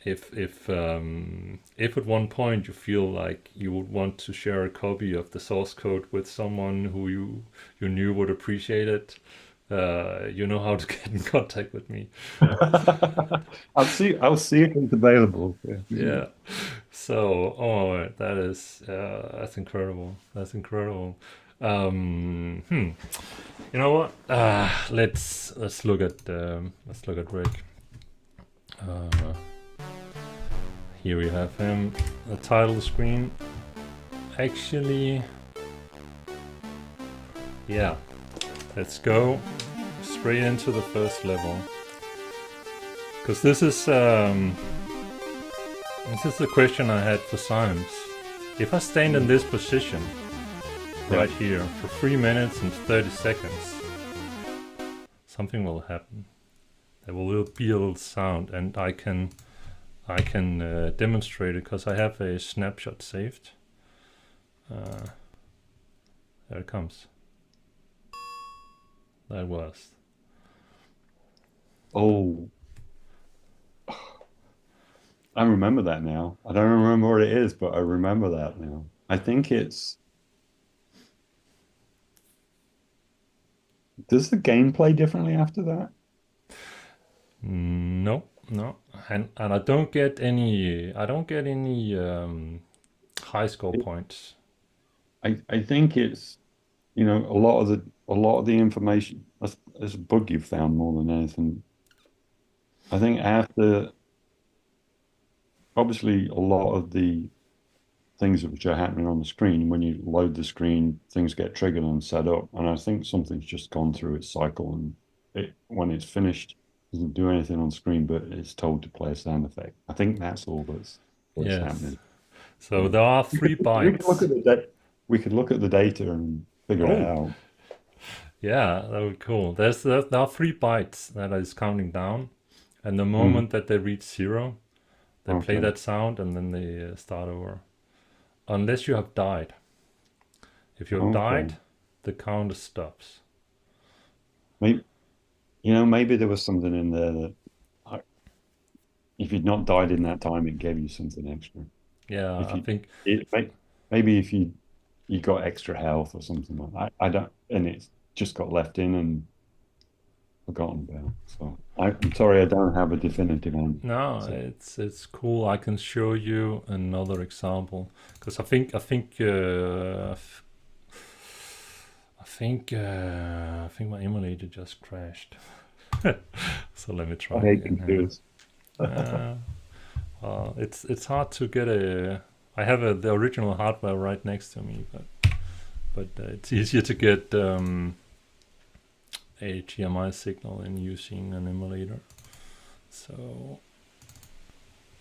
If at one point you feel like you would want to share a copy of the source code with someone who you knew would appreciate it, you know how to get in contact with me. I'll see if it's available. Yeah. So, that's incredible. That's incredible. You know what? Let's look at Gregg. Here we have him. The title screen. Actually, yeah. Let's go straight into the first level. Because this is the question I had for Symes. if I stand in this position right Yeah. here for 3 minutes and 30 seconds, something will happen. There will be a little sound, and I can demonstrate it because I have a snapshot saved. There it comes. That was. Oh, I remember that now. I don't remember what it is, but I remember that now. I think it's. Does the game play differently after that? No, no, and I don't get any. I don't get any high score It, points. I think it's a lot of the information. That's a bug you've found more than anything. I think after obviously a lot of the things which are happening on the screen, when you load the screen, things get triggered and set up. And I think something's just gone through its cycle, and when it's finished, doesn't do anything on screen, but it's told to play a sound effect. I think that's all that's Yes. happening. So So there are we 3 could we could look bytes. at the data. We could look at the data and figure it Oh, out. yeah, that would be cool. There are 3 bytes that is counting down, and the Mm, moment that they reach 0, they play okay. that sound and then they start over. Unless you have died. If you have Okay. died, the counter stops. Maybe maybe there was something in there that if you'd not died in that time, it gave you something extra. Yeah, If I you think. it may, maybe if you got extra health or something like that. I don't, and it's just got left in and forgotten about. So I'm sorry, I don't have a definitive No, answer. it's cool. I can show you another example because I think my emulator just crashed. So let me I try hate again here. computers. It's hard to get a. I have the original hardware right next to me, but it's easier to get a HDMI signal in using an emulator. So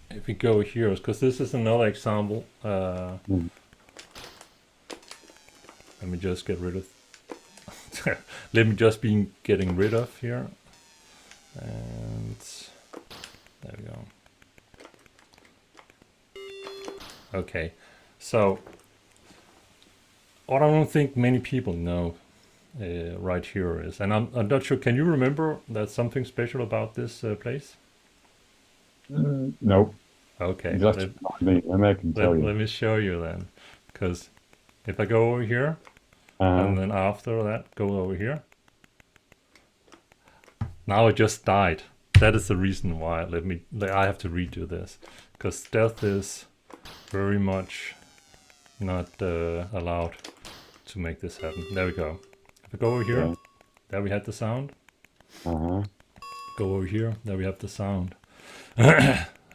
if we go here, because this is another example. Mm. Let me just get rid of. Let me just be getting rid of here, and there we go. Okay, so what I don't think many people know right here is, and I'm not sure. Can you remember that something special about this place? No, Okay, you'll have to remind me. Maybe I can tell let you. me show you then, because if I go over here and Uh, then after that go over here, now it just died. That is the reason why. I have to redo this, because stealth is very much not allowed to make this happen. There we go. If I go over here, yeah. there we had the sound. Uh-huh. Go over here, there we have the sound.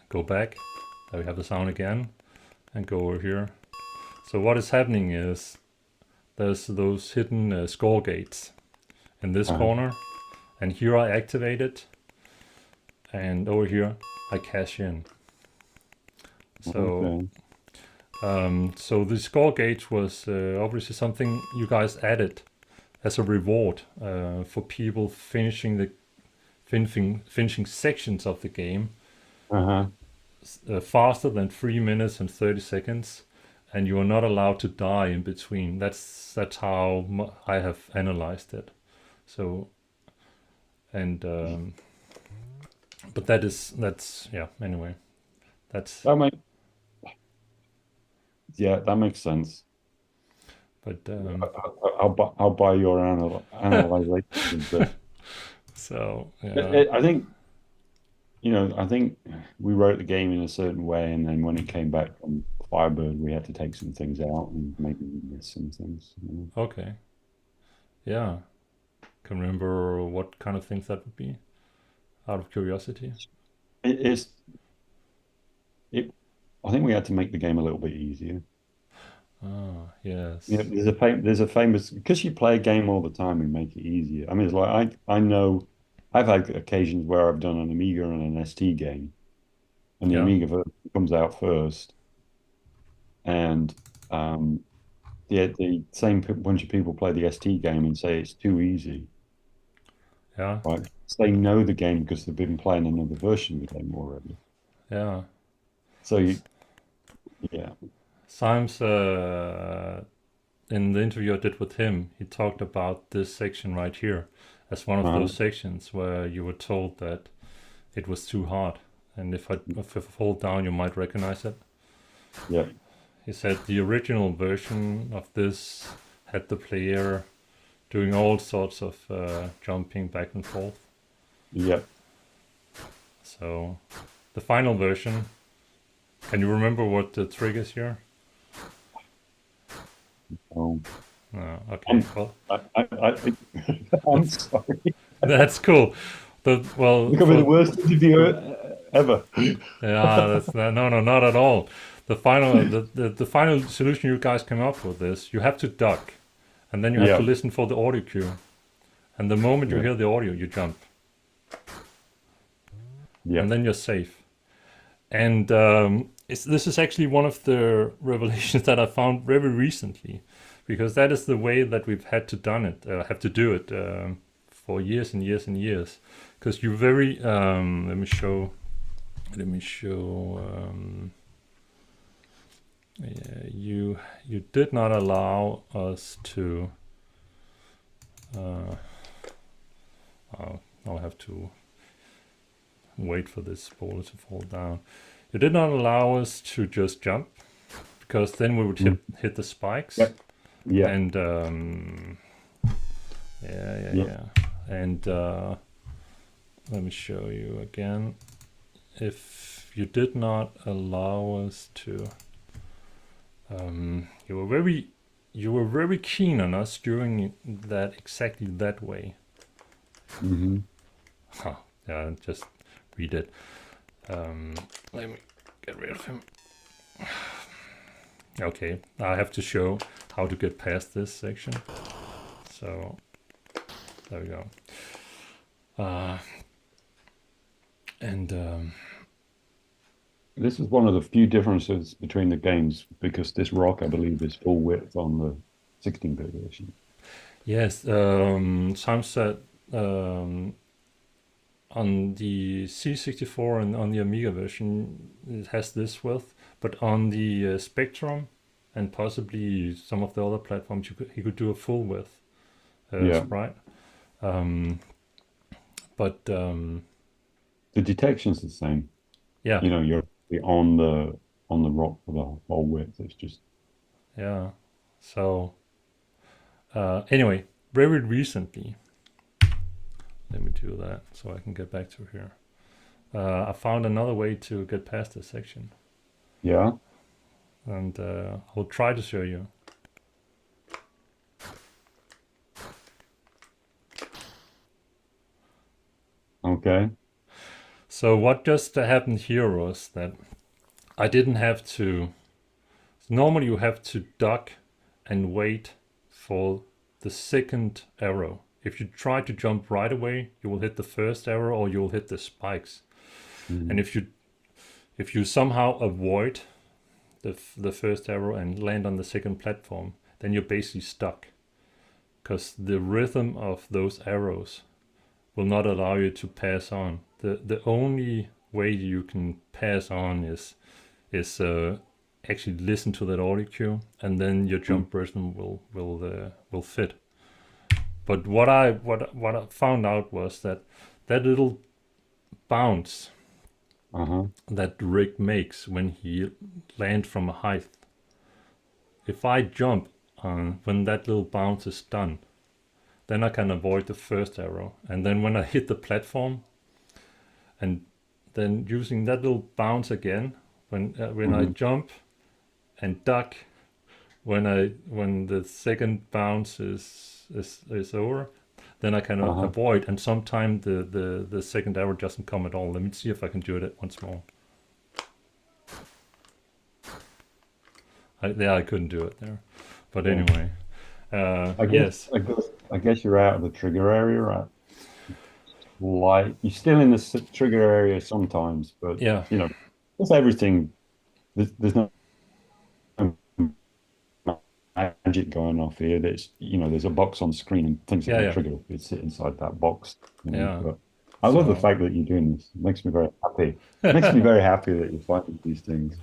Go back, there we have the sound again, and go over here. So what is happening is there's those hidden score gates in this Uh-huh. corner, and here I activate it, and over here I cash in. So Okay. so the score gate was obviously something you guys added as a reward for people finishing sections of the game Uh-huh. faster than 3 minutes and 30 seconds, and you are not allowed to die in between. That's how I have analyzed it. So and but that's yeah. Anyway, that's That make Yeah, that makes sense. but I'll buy your analyzation of the. so yeah. I think I think we wrote the game in a certain way, and then when it came back from Firebird, we had to take some things out and maybe we missed some things. Okay, yeah. Can remember what kind of things that would be out of curiosity. It is it. I think we had to make the game a little bit easier. Ah, Yeah, yes. there's a famous because you play a game all the time, we make it easier. I mean, it's like I know I've had occasions where I've done an Amiga and an ST game, and the Yeah. Amiga comes out first, and the same bunch of people play the ST game and say it's too easy, Yeah, right? They know the game because they've been playing another version of the game already. yeah. So yeah, Symes, in the interview I did with him, he talked about this section right here as one of uh, those sections where you were told that it was too hard, and if I fall down, you might recognize it. yeah, He said the original version of this had the player doing all sorts of jumping back and forth. yeah. So the final version, can you remember what the trick is here? Um, No, okay, I'm, well, I'm sorry. that's cool. Well, Look at me, the for worst interview ever. yeah, no, not at all. The final solution you guys came up with is you have to duck, and then you have to Yeah, listen for the audio cue, and the moment you yeah, hear the audio, you jump, yeah. and then you're safe. And this is actually one of the revelations that I found very recently, because that is the way that we've had to have to do it for years and years and years. Because you very let me show. Yeah, you did not allow us to. I'll have to wait for this spoiler to fall down. You did not allow us to just jump, because then we would hit the spikes, Yeah, yeah, and yeah. yeah, and let me show you again. If you did not allow us to, you were very keen on us doing that exactly that way. Mm-hmm. Huh, yeah, just read it. Let me get rid of him. Okay, I have to show how to get past this section. So there we go. And This is one of the few differences between the games because this rock, I believe, is full width on the 16-bit version. yes, Sam said on the C64 and on the Amiga version, it has this width, but on the Spectrum and possibly some of the other platforms, he could do a full width Yeah, sprite. But the detection's the same. yeah, You know, you're on the rock for the whole width. It's just yeah. So anyway, very recently, let me do that so I can get back to here. I found another way to get past this section, yeah. and I'll try to show you. Okay. So what just happened here was that I didn't have to. Normally, you have to duck and wait for the second arrow. If you try to jump right away, you will hit the first arrow or you will hit the spikes. Mm. And if you somehow avoid the first arrow and land on the second platform, then you're basically stuck, because the rhythm of those arrows will not allow you to pass on. The only way you can pass on is actually listen to that audio cue, and then your jump rhythm will fit. But what I found out was that little bounce Uh-huh. that Rick makes when he lands from a height, if I jump on when that little bounce is done, then I can avoid the first arrow. And then when I hit the platform, and then using that little bounce again, when I jump and duck, when the second bounce is over, then I can avoid, and sometimes the second arrow doesn't come at all. Let me see if I can do it once more. I couldn't do it there, but anyway, yes. I guess you're out of the trigger area, right? Like you're still in the trigger area sometimes, but Yeah, you know, that's everything. There's no magic going off here. There's, there's a box on screen and things that Yeah, you yeah, trigger it sit inside that box. yeah. But I love the So fact that you're doing this. It makes me very happy. Makes me very happy that you're finding these things.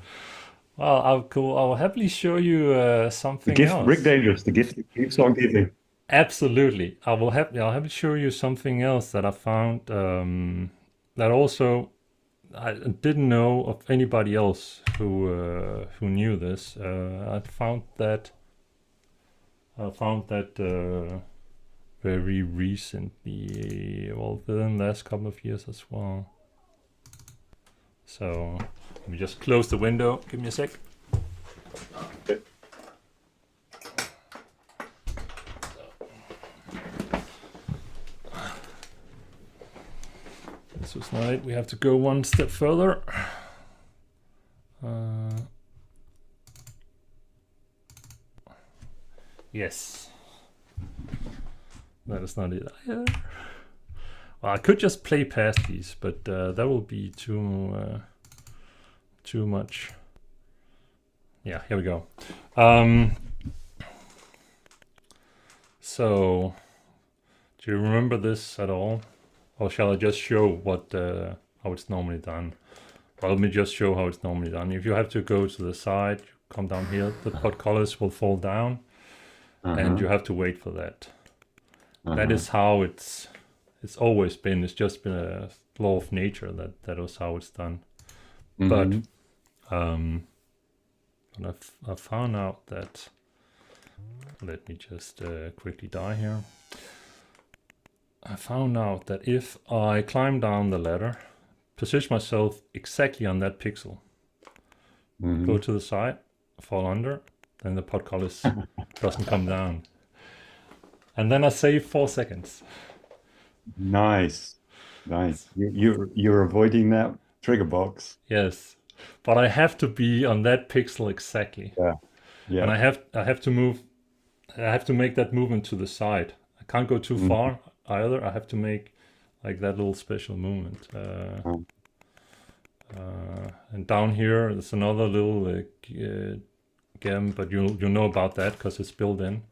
well, I'll happily show you The something gift, Rick else. Dangerous, the gift that keeps on giving. Absolutely. I'll happily show you something else that I found that also I didn't know of anybody else who knew this. I found that very recently, well, within the last couple of years as well. So let me just close the window. Give me a sec. Okay. This was not it. We have to go one step further. Yes. That is not it either. Well, I could just play past these, but that will be too much. Yeah, here we go. So, do you remember this at all? Or shall I just show what how it's normally done? Well, let me just show how it's normally done. If you have to go to the side, you come down here, the portcullis will fall down, and you have to wait for that. That is how it's always been. It's just been a law of nature that was how it's done. But I found out that, let me just quickly die here. I found out that if I climb down the ladder, position myself exactly on that pixel, go to the side, fall under, then the portcullis doesn't come down. And then I save 4 seconds. Nice. You're avoiding that trigger box. Yes. But I have to be on that pixel exactly. Yeah. Yeah. And I have to make that movement to the side. I can't go too far either. I have to make like that little special movement. And down here there's another little gem, but you'll know about that because it's built in.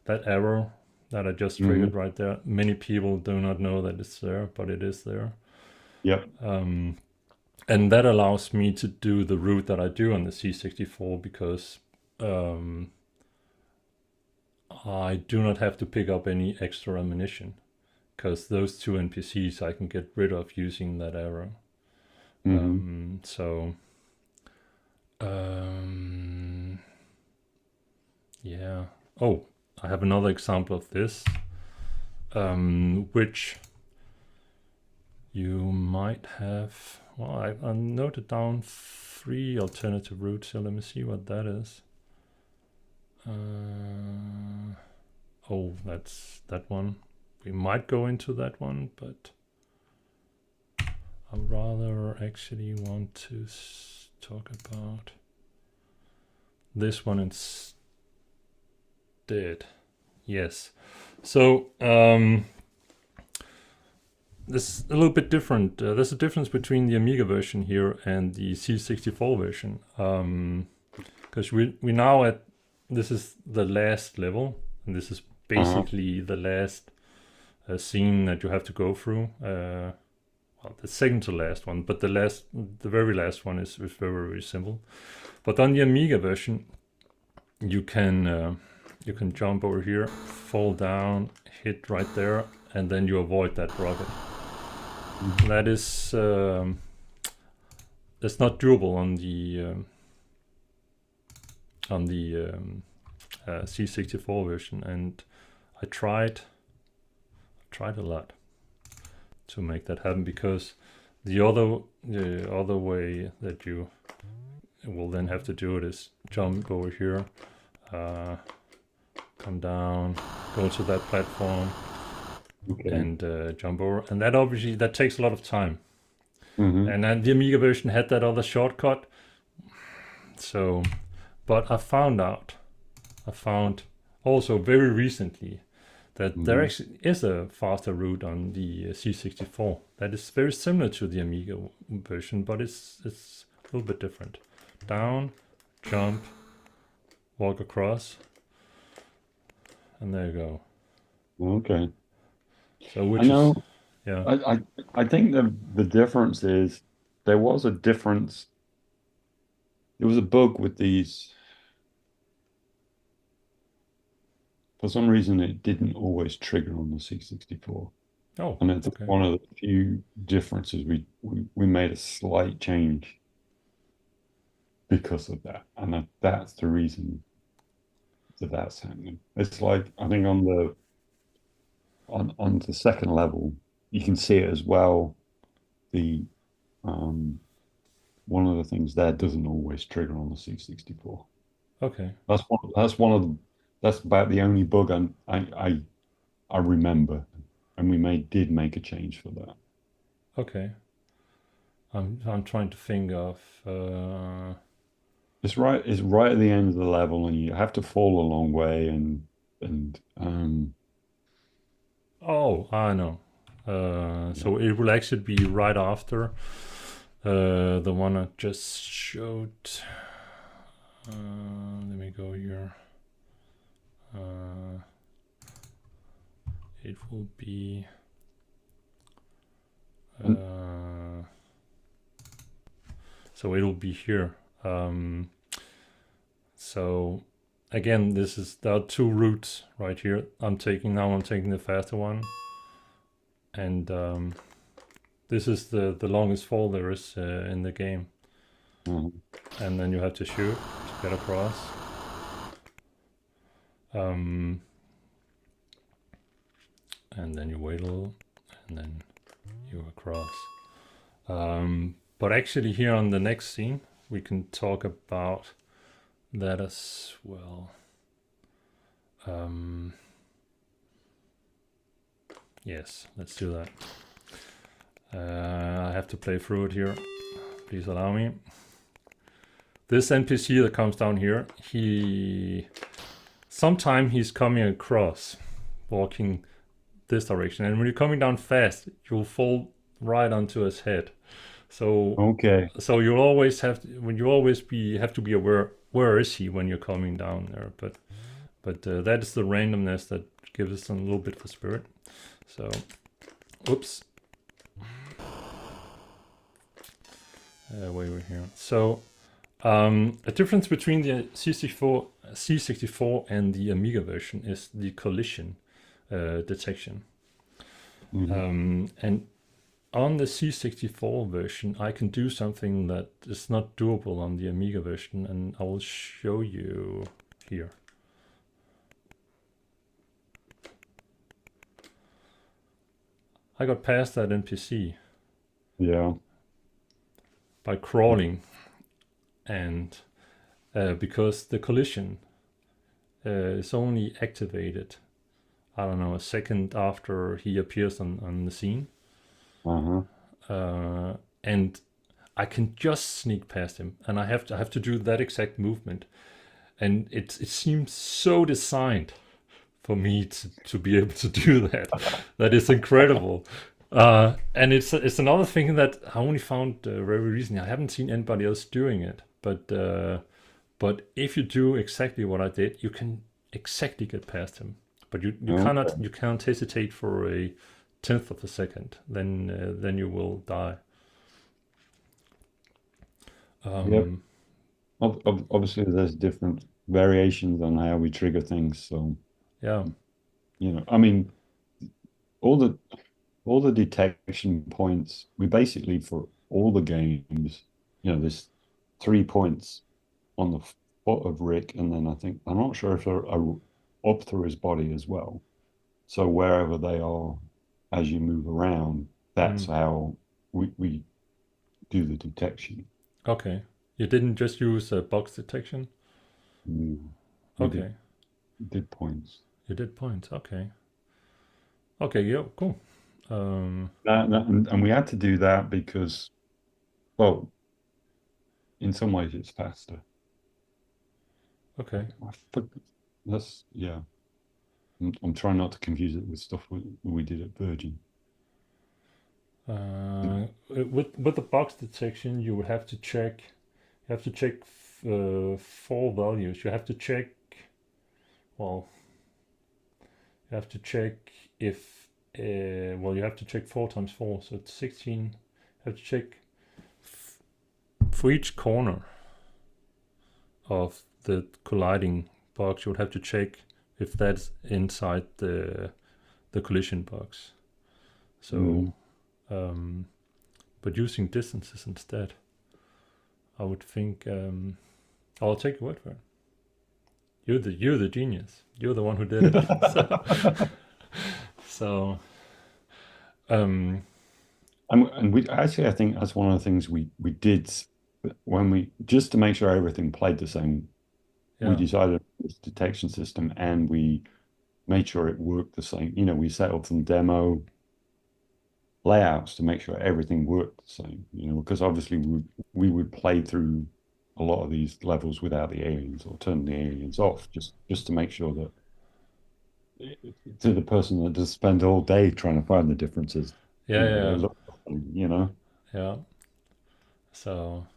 That arrow that I just triggered right there. Many people do not know that it's there, but it is there. Yep. And that allows me to do the route that I do on the C64 because I do not have to pick up any extra ammunition because those 2 NPCs I can get rid of using that arrow. Yeah. Oh, I have another example of this, which you might have. Well, I noted down 3 alternative routes, so let me see what that is. Oh, that's that one. We might go into that one, but I rather actually want to talk about this one instead. Yes. So this is a little bit different. There's a difference between the Amiga version here and the C64 version. Because we now at, this is the last level, and this is basically the last scene that you have to go through. Well, the second to last one, but the very last one is very, very simple. But on the Amiga version, you can jump over here, fall down, hit right there, and then you avoid that rocket. That is that's not doable on the C64 version, and I tried a lot to make that happen, because the other way that you will then have to do it is jump over here, come down, go to that platform, and jump over, and that obviously takes a lot of time. And then the Amiga version had that other shortcut. So, but I found also very recently that there actually is a faster route on the C64 that is very similar to the Amiga version, but it's a little bit different. Down, jump, walk across, and there you go. Okay. So I which is, know. yeah. I think the difference is there was a difference. There was a bug with these. For some reason, it didn't always trigger on the C64. Oh, And it's okay. one of the few differences we made a slight change because of that. And that's the reason that that's happening. It's like I think on the second level, you can see it as well. The um one of the things there doesn't always trigger on the C64. Okay. That's one of the that's about the only bug I remember, and we did make a change for that. Okay. I'm trying to think of It's right at the end of the level, and you have to fall a long way, and oh, I know. yeah. So it will actually be right after the one I just showed. Let me go here. It will be And, so it will be here. So again, there are two routes right here. I'm taking the faster one, and this is the longest fall there is in the game. And then you have to shoot to get across. And then you wait a little, and then you across. But actually here on the next scene, we can talk about that as well. Yes, let's do that. I have to play through it here. Please allow me. This NPC that comes down here, sometime he's coming across, walking this direction, and when you're coming down fast, you'll fall right onto his head. So okay. so you'll always have to be aware where is he when you're coming down there. But that is the randomness that gives us a little bit of spirit. So, oops. Way over here. So, a difference between the C64 and the Amiga version is the collision detection. And on the C64 version, I can do something that is not doable on the Amiga version, and I will show you here. I got past that NPC. Yeah. By crawling, and because the collision is only activated, I don't know, a second after he appears on the scene. And I can just sneak past him, and I have to do that exact movement, and it seems so designed for me to be able to do that. That is incredible. And it's another thing that I only found very recently. I haven't seen anybody else doing it, but if you do exactly what I did, you can exactly get past him. But you can't hesitate for a tenth of a second. Then you will die. Yep. Obviously, there's different variations on how we trigger things. So, Yeah. I mean, all the detection points, we basically for all the games, there's 3 points on the foot of Rick, and then I'm not sure if they're up through his body as well. So wherever they are as you move around, that's how we do the detection. Okay. You didn't just use box detection? We Okay. did points. You did points. Okay. Okay, yeah, cool. And we had to do that because, well, in some ways it's faster. Okay. Yeah. I'm trying not to confuse it with stuff we did at Virgin. With the box detection, you would have to check. You have to check 4 values. You have to check. Well, You have to check if, well, you have to check 4 times 4, so it's 16. You have to check for each corner of the colliding box. You would have to check if that's inside the collision box. So, but using distances instead, I would think. I'll take your word for it. You're the genius. You're the one who did it. So and we actually, I think that's one of the things we did when we, just to make sure everything played the same. yeah, We decided this detection system, and we made sure it worked the same. You know, we set up some demo layouts to make sure everything worked the same. You know, because obviously we would play through a lot of these levels without the aliens, or turn the aliens off, just to make sure that, to the person that does spend all day trying to find the differences, yeah, you know, they yeah, look, you know. yeah. So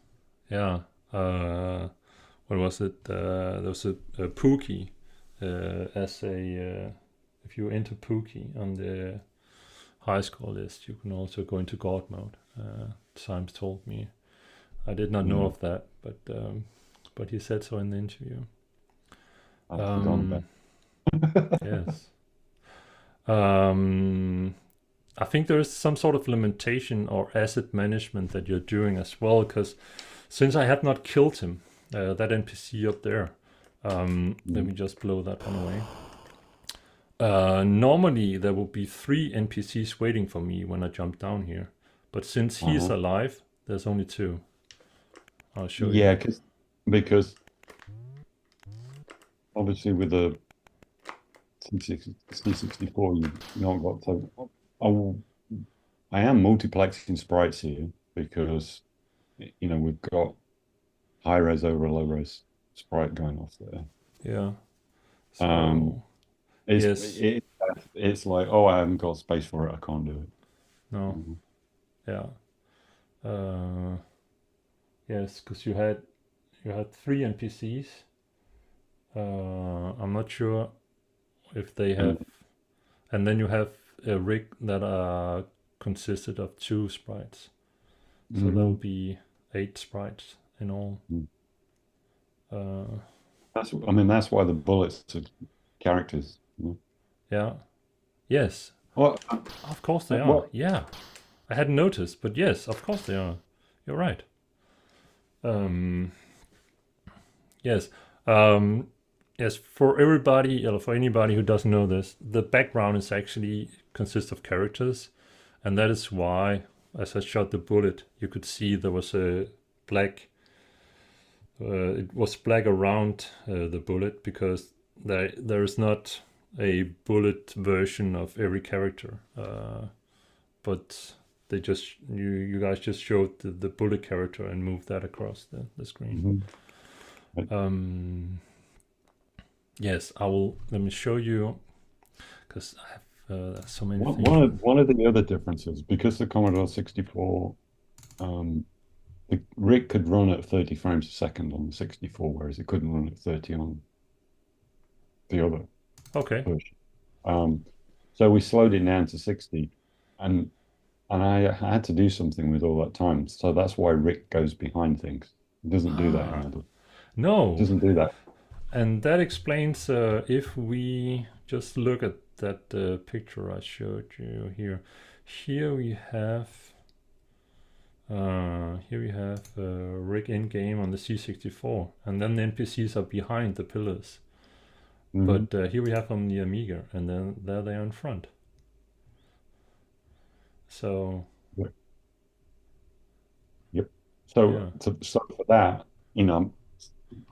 yeah, what was it? There was a Pookie as a if you enter Pookie on the high score list, you can also go into God mode. Symes told me. I did not know of that, but he said so in the interview. I've forgotten about. Yes. I think there is some sort of limitation or asset management that you're doing as well, because since I have not killed him, that NPC up there, let me just blow that one away. Normally there will be 3 NPCs waiting for me when I jump down here, but since he's alive, there's only 2. I'll show you. Yeah, because obviously with the C64, you've not got to. I am multiplexing sprites here because, you know, we've got high res over low res sprite going off there. Yeah. So It's yes. it's like, oh, I haven't got space for it, I can't do it. No. Yeah. Yes, because you had 3 NPCs. I'm not sure if they have, and then you have a rig that are consisted of 2 sprites, so that will be 8 sprites in all. That's why the bullets are characters. You know? Yeah. Yes. Well, Of course they are. Yeah. I hadn't noticed, but yes, of course they are. You're right. Yes. Yes, for everybody, or for anybody who doesn't know this, the background is actually consists of characters, and that is why, as I shot the bullet, you could see there was a black. It was black around the bullet because there is not a bullet version of every character, but they just you guys just showed the bullet character and moved that across the screen. Yes, I will. Let me show you, because I have so many things. One of the other differences, because the Commodore 64, the rig could run at 30 frames a second on the 64, whereas it couldn't run at 30 on the other version. So we slowed it down to 60, and I had to do something with all that time. So that's why Rick goes behind things. It doesn't do that in other. No. It doesn't do that. And that explains if we just look at that picture I showed you here. Here we have Rick in game on the C64, and then the NPCs are behind the pillars. But here we have on the Amiga, and then there they are in front. So. Yep. So for that, you know,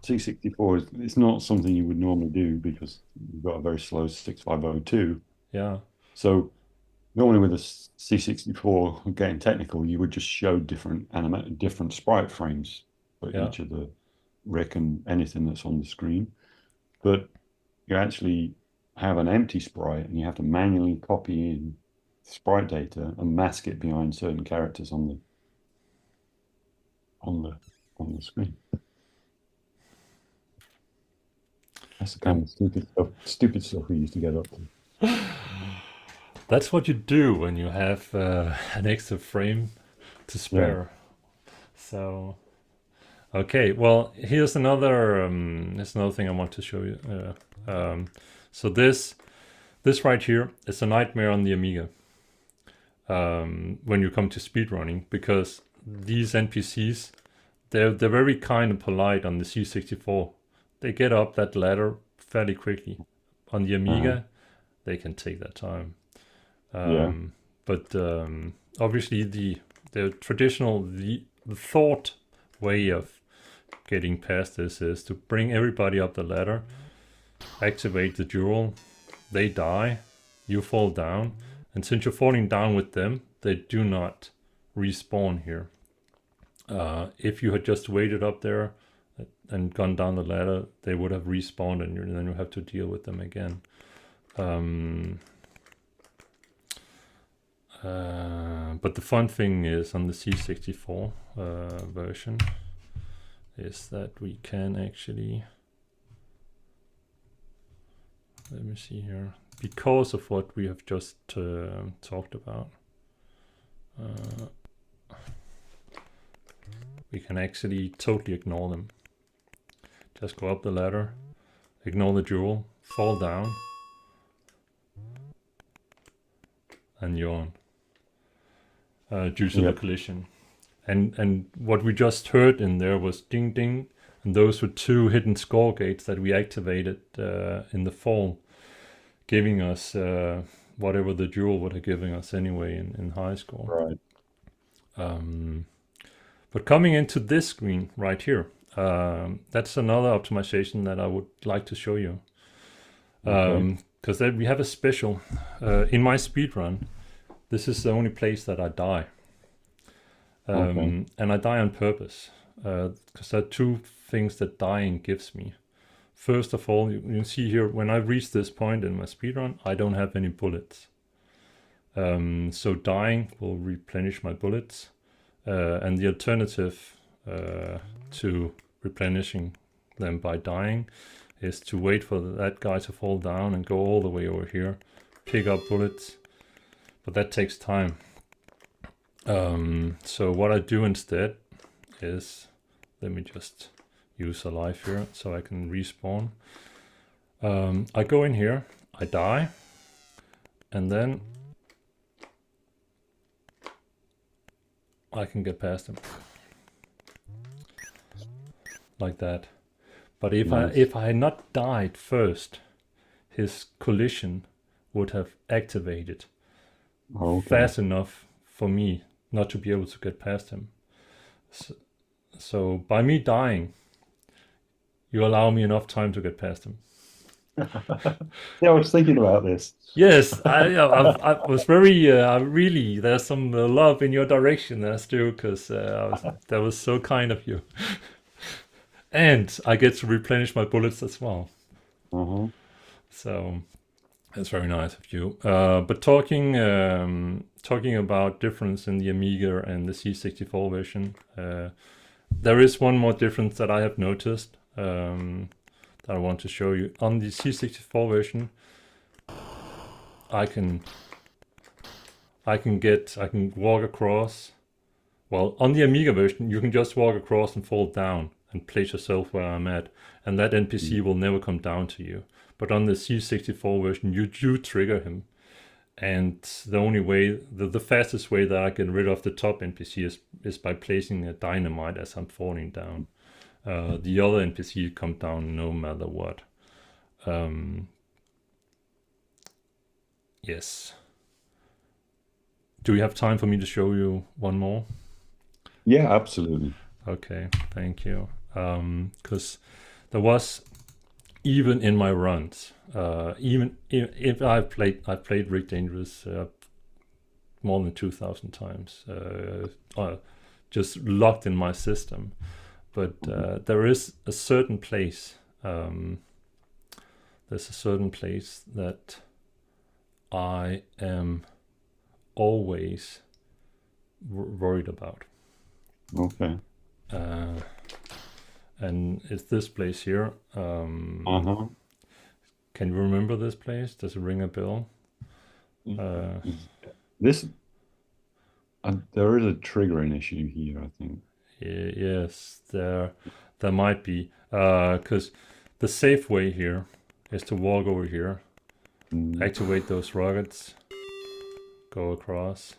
C64 it's not something you would normally do because you've got a very slow 6502. Yeah. So normally with a C64, getting technical, you would just show different sprite frames for each of the Rick and anything that's on the screen. But you actually have an empty sprite, and you have to manually copy in sprite data and mask it behind certain characters on the screen. That's the kind of stupid stuff we used to get up to. That's what you do when you have an extra frame to spare. So, okay, well, here's another thing I want to show you. So this right here is a nightmare on the Amiga when you come to speedrunning, because these NPCs, they're very kind and polite on the C64. They get up that ladder fairly quickly. On the Amiga, they can take their time. But obviously the traditional, the thought way of getting past this is to bring everybody up the ladder, activate the duel, they die, you fall down, and since you're falling down with them, they do not respawn here. If you had just waited up there and gone down the ladder, they would have respawned, and then you have to deal with them again. But the fun thing is on the C64 version is that we can actually, let me see here, because of what we have just talked about, we can actually totally ignore them. Just go up the ladder, ignore the duel, fall down, and yawn due to the collision. And what we just heard in there was ding ding, and those were 2 hidden score gates that we activated in the fall, giving us whatever the duel would have given us anyway in high score. Right. But coming into this screen right here, that's another optimization that I would like to show you. Because we have a special, in my speedrun, this is the only place that I die. And I die on purpose, because there are 2 things that dying gives me. First of all, you can see here, when I reach this point in my speedrun, I don't have any bullets. So dying will replenish my bullets. And the alternative to replenishing them by dying is to wait for that guy to fall down and go all the way over here, pick up bullets, but that takes time. So what I do instead is, let me just use a life here so I can respawn. I go in here, I die, and then I can get past him like that. But if I had not died first, his collision would have activated fast enough for me not to be able to get past him. So by me dying, you allow me enough time to get past him. Yeah, I was thinking about this. Yes, I was very, really, there's some love in your direction there, Stu, because that was so kind of you. And I get to replenish my bullets as well. So that's very nice of you. But talking about difference in the Amiga and the C64 version, there is one more difference that I have noticed that I want to show you. On the C64 version, I can walk across. Well, on the Amiga version, you can just walk across and fall down and place yourself where I'm at, and that NPC will never come down to you. But on the C64 version, you do trigger him, and the only way, the fastest way that I get rid of the top NPC is by placing a dynamite as I'm falling down. The other NPC come down no matter what. Yes. Do we have time for me to show you one more? Yeah, absolutely. Okay, thank you. Because there was, even in my runs, even if I've played Rick Dangerous more than 2,000 times, just locked in my system. But there is a certain place. There's a certain place that I am always worried about. Okay. And it's this place here. Can you remember this place? Does it ring a bell? This there is a triggering issue here, I think. Yes, there might be, because the safe way here is to walk over here, activate those rockets, go across,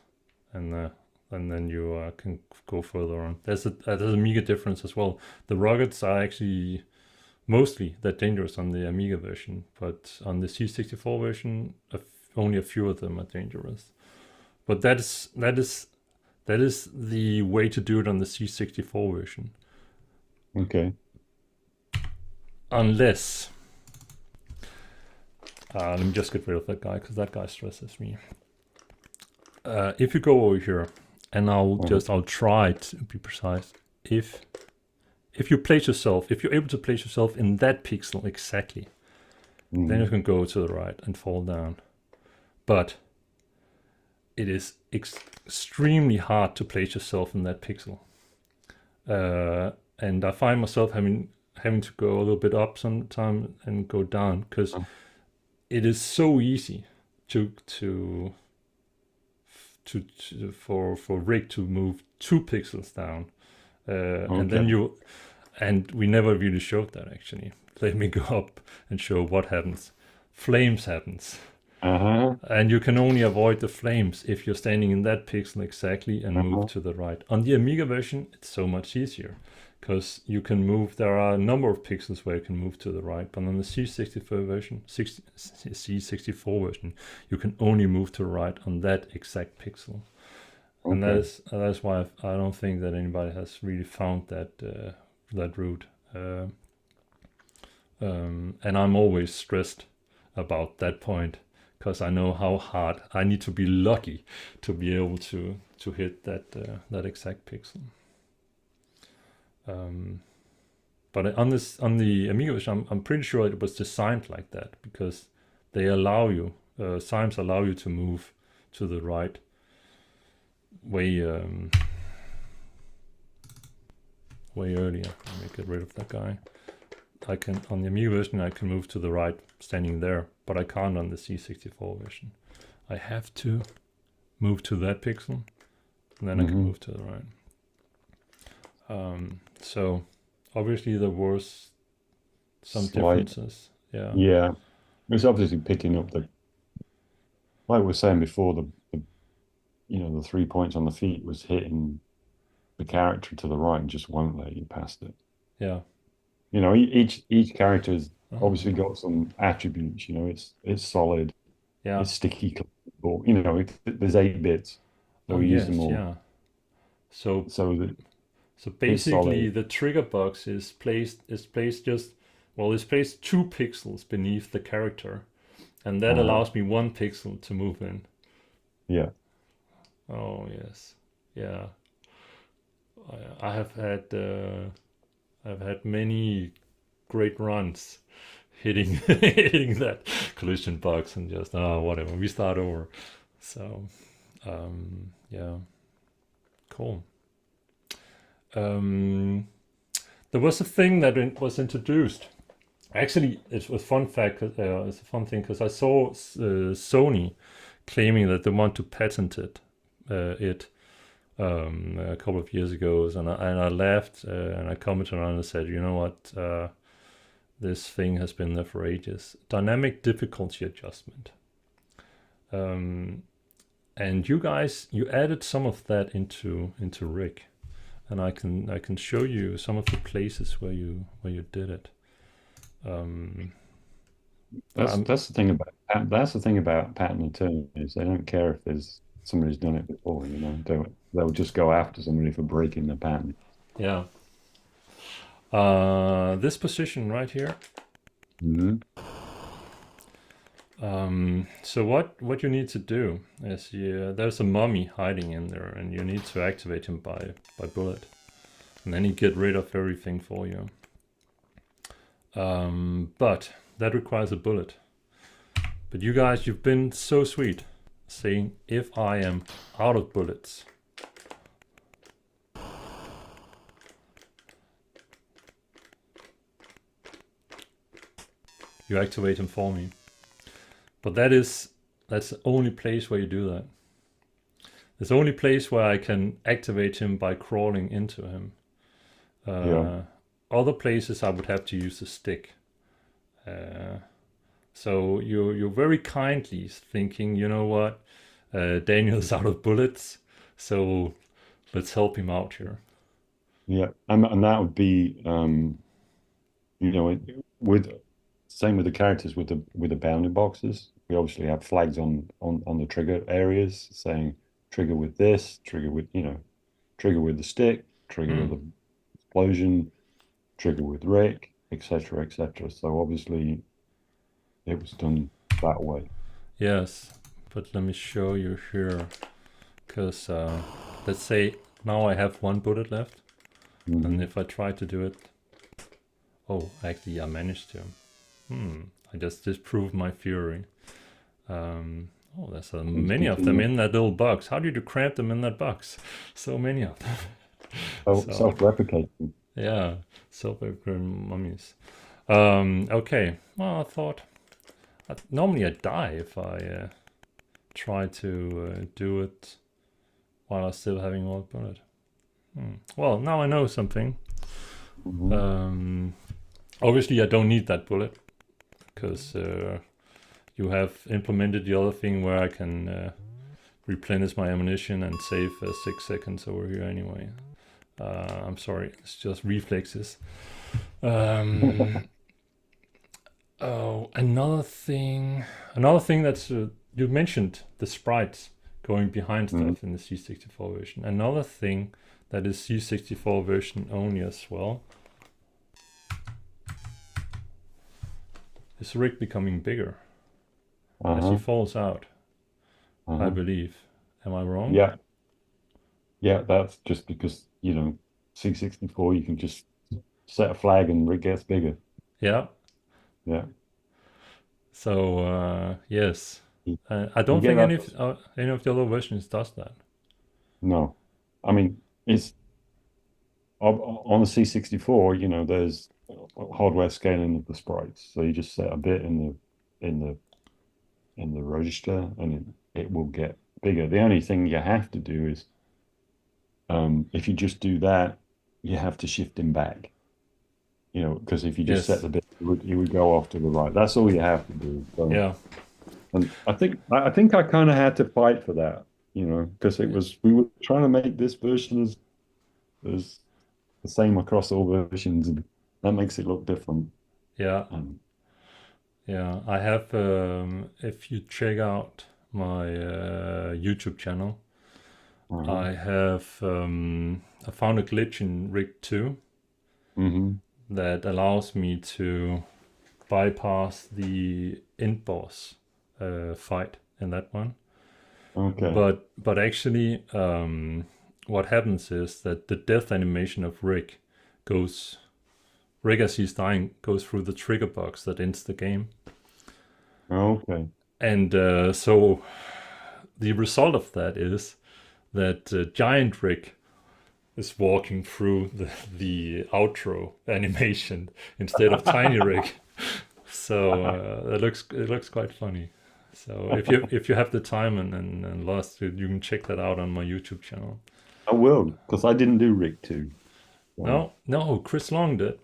and then you can go further on. There's a Amiga difference as well. The rockets are actually mostly that dangerous on the Amiga version, but on the C64 version, only a few of them are dangerous. But that is the way to do it on the C64 version. Okay. Unless, let me just get rid of that guy because that guy stresses me. If you go over here, and I'll try to be precise. If you place yourself, if you're able to place yourself in that pixel exactly, then you can go to the right and fall down. But it is extremely hard to place yourself in that pixel. And I find myself having to go a little bit up sometime and go down because it is so easy for Rick to move 2 pixels down, and then and we never really showed that actually. Let me go up and show what happens. Flames happens. And you can only avoid the flames if you're standing in that pixel exactly and move to the right. On the Amiga version, it's so much easier because you can move. There are a number of pixels where you can move to the right, but on the C64 version, you can only move to the right on that exact pixel. And that's why I don't think that anybody has really found that route. And I'm always stressed about that point, because I know how hard I need to be lucky to be able to hit that exact pixel. But on the Amiga version, I'm pretty sure it was designed like that because they allow you, SIMEs allow you to move to the right way earlier. Let me get rid of that guy. On the Amiga version, I can move to the right standing there, but I can't on the C64 version. I have to move to that pixel, and then I can move to the right. So obviously there was some differences. Yeah. It's obviously picking up like we were saying before, the 3 points on the feet was hitting the character to the right and just won't let you past it. Yeah. Each character has obviously got some attributes. It's solid. Yeah. It's sticky. There's 8 bits, so we use them all. Yeah. So So basically, the trigger box is placed just, it's placed 2 pixels beneath the character, and that allows me 1 pixel to move in. Yeah. Oh yes. Yeah. I have had I've had many great runs hitting that collision box and just whatever, we start over. So yeah, cool. There was a thing that was introduced. Actually, it's a fun fact. It's a fun thing because I saw Sony claiming that they want to patent it a couple of years ago, and I laughed and I commented on it and said, you know what, this thing has been there for ages. Dynamic difficulty adjustment. And you guys, you added some of that into Rick, and I can show you some of the places where you did it. That's the thing about patent attorneys. They don't care if there's somebody's done it before. They'll just go after somebody for breaking the patent. Yeah. This position right here. So what you need to do is there's a mummy hiding in there, and you need to activate him by bullet, and then he get rid of everything for you. But that requires a bullet. But you guys, you've been so sweet, saying if I am out of bullets, you activate him for me. But that's the only place where you do that. It's the only place where I can activate him by crawling into him. Other places I would have to use the stick. So you're very kindly thinking, you know what, Daniel's out of bullets, so let's help him out here. Yeah, and that would be you know, with same with the characters with the bounding boxes. We obviously have flags on the trigger areas saying trigger with this, trigger with trigger with the stick, trigger with the explosion, trigger with Rick, etc., etc. So obviously it was done that way. Yes, but let me show you here, because let's say now I have one bullet left, and if I try to do it, oh, actually I managed to. I just disproved my theory. Oh, there's many of them in that little box. How did you cramp them in that box? So many of them. Self-replicating. Yeah, self-replicating mummies. Okay, well, I thought normally I die if I try to do it while I'm still having one bullet. Well, now I know something. Obviously I don't need that bullet, because you have implemented the other thing where I can replenish my ammunition and save 6 seconds over here anyway. I'm sorry, it's just reflexes. Oh, another thing that's you mentioned the sprites going behind stuff in the C64 version. Another thing that is C64 version only as well is Rick becoming bigger as he falls out. I believe. Am I wrong? Yeah, that's just because, C64, you can just set a flag and Rick gets bigger. Yeah. Yeah. So, yes. I don't think any of the other versions does that. No. I mean, it's on the C64, there's hardware scaling of the sprites. So you just set a bit in the register and it will get bigger. The only thing you have to do is if you just do that, you have to shift him back. Because if you just set the bit, it would go off to the right. That's all you have to do. So, yeah. And I think I kind of had to fight for that, because we were trying to make this version as the same across all versions, and that makes it look different. Yeah. Yeah, I have, if you check out my YouTube channel, I have I found a glitch in Rig 2 that allows me to bypass the end boss fight in that one. Okay. But actually, what happens is that the death animation of Rick as he's dying goes through the trigger box that ends the game. Okay. And so the result of that is that Giant Rick is walking through the outro animation instead of Tiny Rick. So it looks quite funny. So if you have the time and lust, you can check that out on my YouTube channel. I will, because I didn't do Rig 2. So. No, Chris Long did.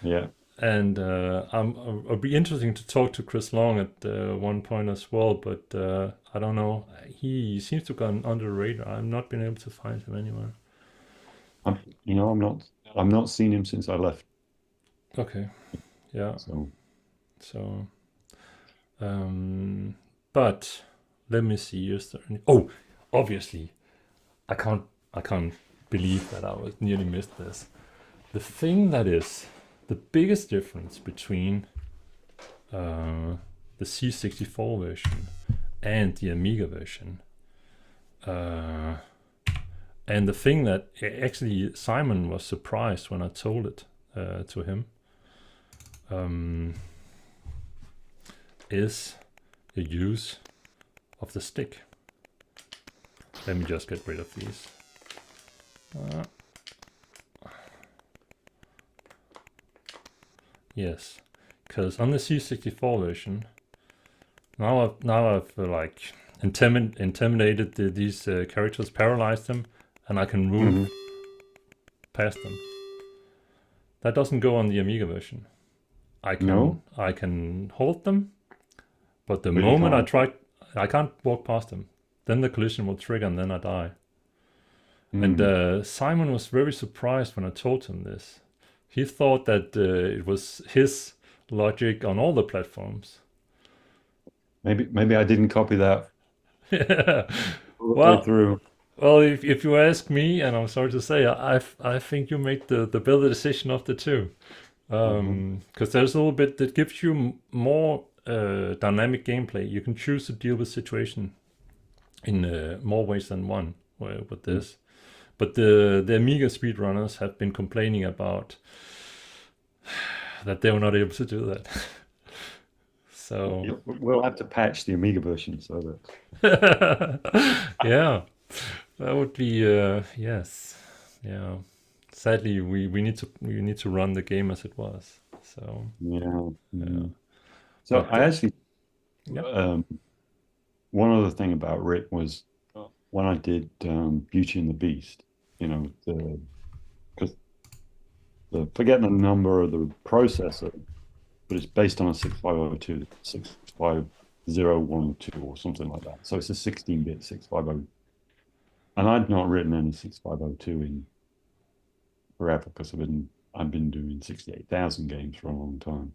Yeah. And it'll be interesting to talk to Chris Long at one point as well, but I don't know. He seems to have gone under the radar. I've not been able to find him anywhere. I've not seen him since I left. Okay. Yeah. So but let me see. Is there any... Oh, obviously, I can't believe that I was nearly missed this. The thing that is the biggest difference between the C64 version and the Amiga version, and the thing that actually Simon was surprised when I told it to him, is the use of the stick. Let me just get rid of these. Yes, because on the C64 version, now I've like intimidated these characters, paralyzed them, and I can move past them. That doesn't go on the Amiga version. I can hold them, but the moment I try, I can't walk past them. Then the collision will trigger, and then I die. And Simon was very surprised when I told him this. He thought that it was his logic on all the platforms. Maybe I didn't copy that Yeah. all the way through. Well, if you ask me, and I'm sorry to say, I think you made the better decision of the two, because there's a little bit that gives you more dynamic gameplay. You can choose to deal with situation in more ways than one with this. But the Amiga speedrunners have been complaining about that they were not able to do that. So we'll have to patch the Amiga version so that. Yeah, that would be yes, yeah. Sadly, we need to run the game as it was. So yeah. So but, I actually, yeah. one other thing about Rick was when I did Beauty and the Beast, because forget the number of the processor, but it's based on a 6502, 65012 or something like that. So it's a 16-bit 650. And I'd not written any 6502 in forever because I've been doing 68,000 games for a long time.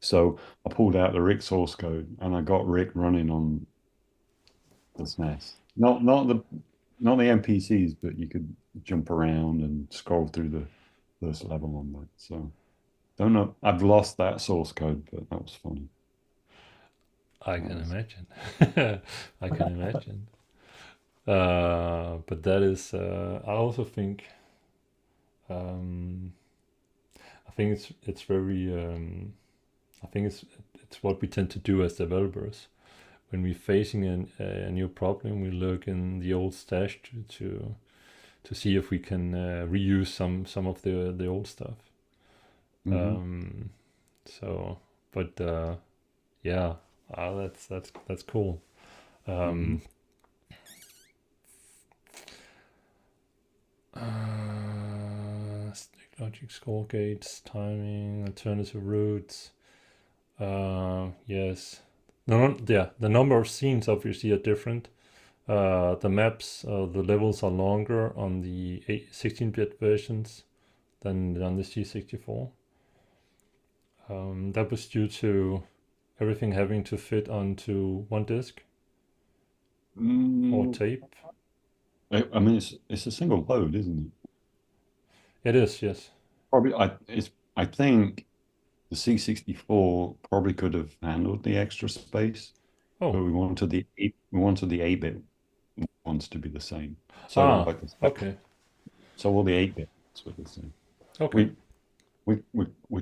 So I pulled out the Rick source code and I got Rick running on the SNES. Not the NPCs, but you could jump around and scroll through the first level on that. So don't know. I've lost that source code, but that was funny. I can imagine. I can imagine. But that is. I also think. I think it's very. I think it's what we tend to do as developers. When we're facing a new problem, we look in the old stash to see if we can reuse some of the old stuff. So, but yeah, that's cool. Logic, score gates, timing, alternative routes. Yes. The number of scenes obviously are different. The maps, the levels are longer on the 16-bit versions than on the C64. That was due to everything having to fit onto one disc or tape. I mean, it's a single load, isn't it? It is, yes. Probably, I think the C64 probably could have handled the extra space, but we wanted the 8-bit ones to be the same. So okay. So all the 8-bits were the same. Okay. We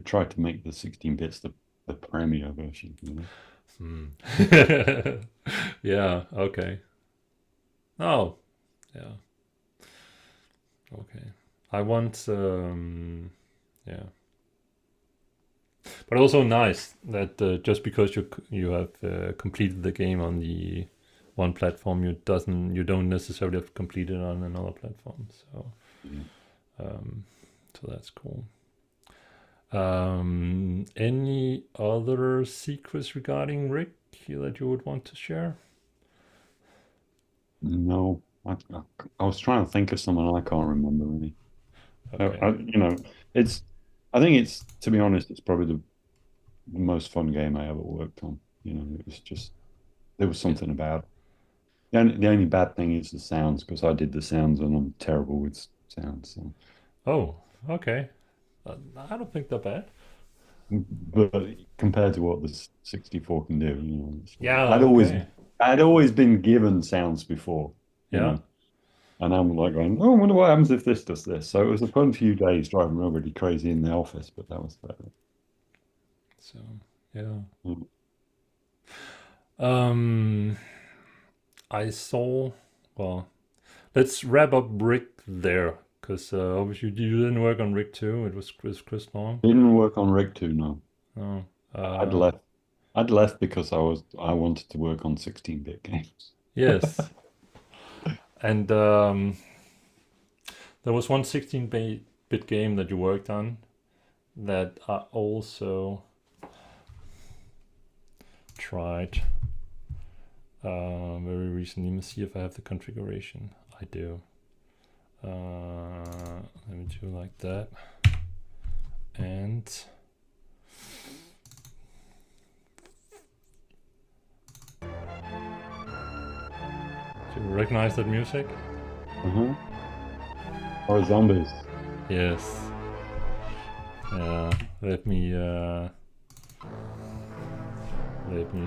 tried to make the 16 bits the premier version, Yeah, okay. Oh, yeah. Okay. I want yeah. But also nice that just because you have completed the game on the one platform, you don't necessarily have completed on another platform. So so that's cool. Any other secrets regarding Rick that you would want to share? No, I was trying to think of someone I can't remember really. Okay. I think it's, to be honest, it's probably the most fun game I ever worked on. It was just, there was something about it. The only bad thing is the sounds, because I did the sounds and I'm terrible with sounds. So. Oh, okay. I don't think they're bad. But compared to what the 64 can do, Yeah, I'd always been given sounds before, yeah. And I'm like going, oh, I wonder what happens if this does this. So it was a fun few days driving around really crazy in the office, but that was about it. So yeah. Mm. I saw. Well, let's wrap up Rick there, because obviously you didn't work on Rick 2. It was Chris Long. Didn't work on Rig 2, no. Oh, I'd left. I'd left because I wanted to work on 16-bit games. yes. And there was one 16-bit game that you worked on that I also tried very recently. Let me see if I have the configuration. I do. Let me do like that. And do you recognize that music? Uh-huh. Or zombies. Yes. Let me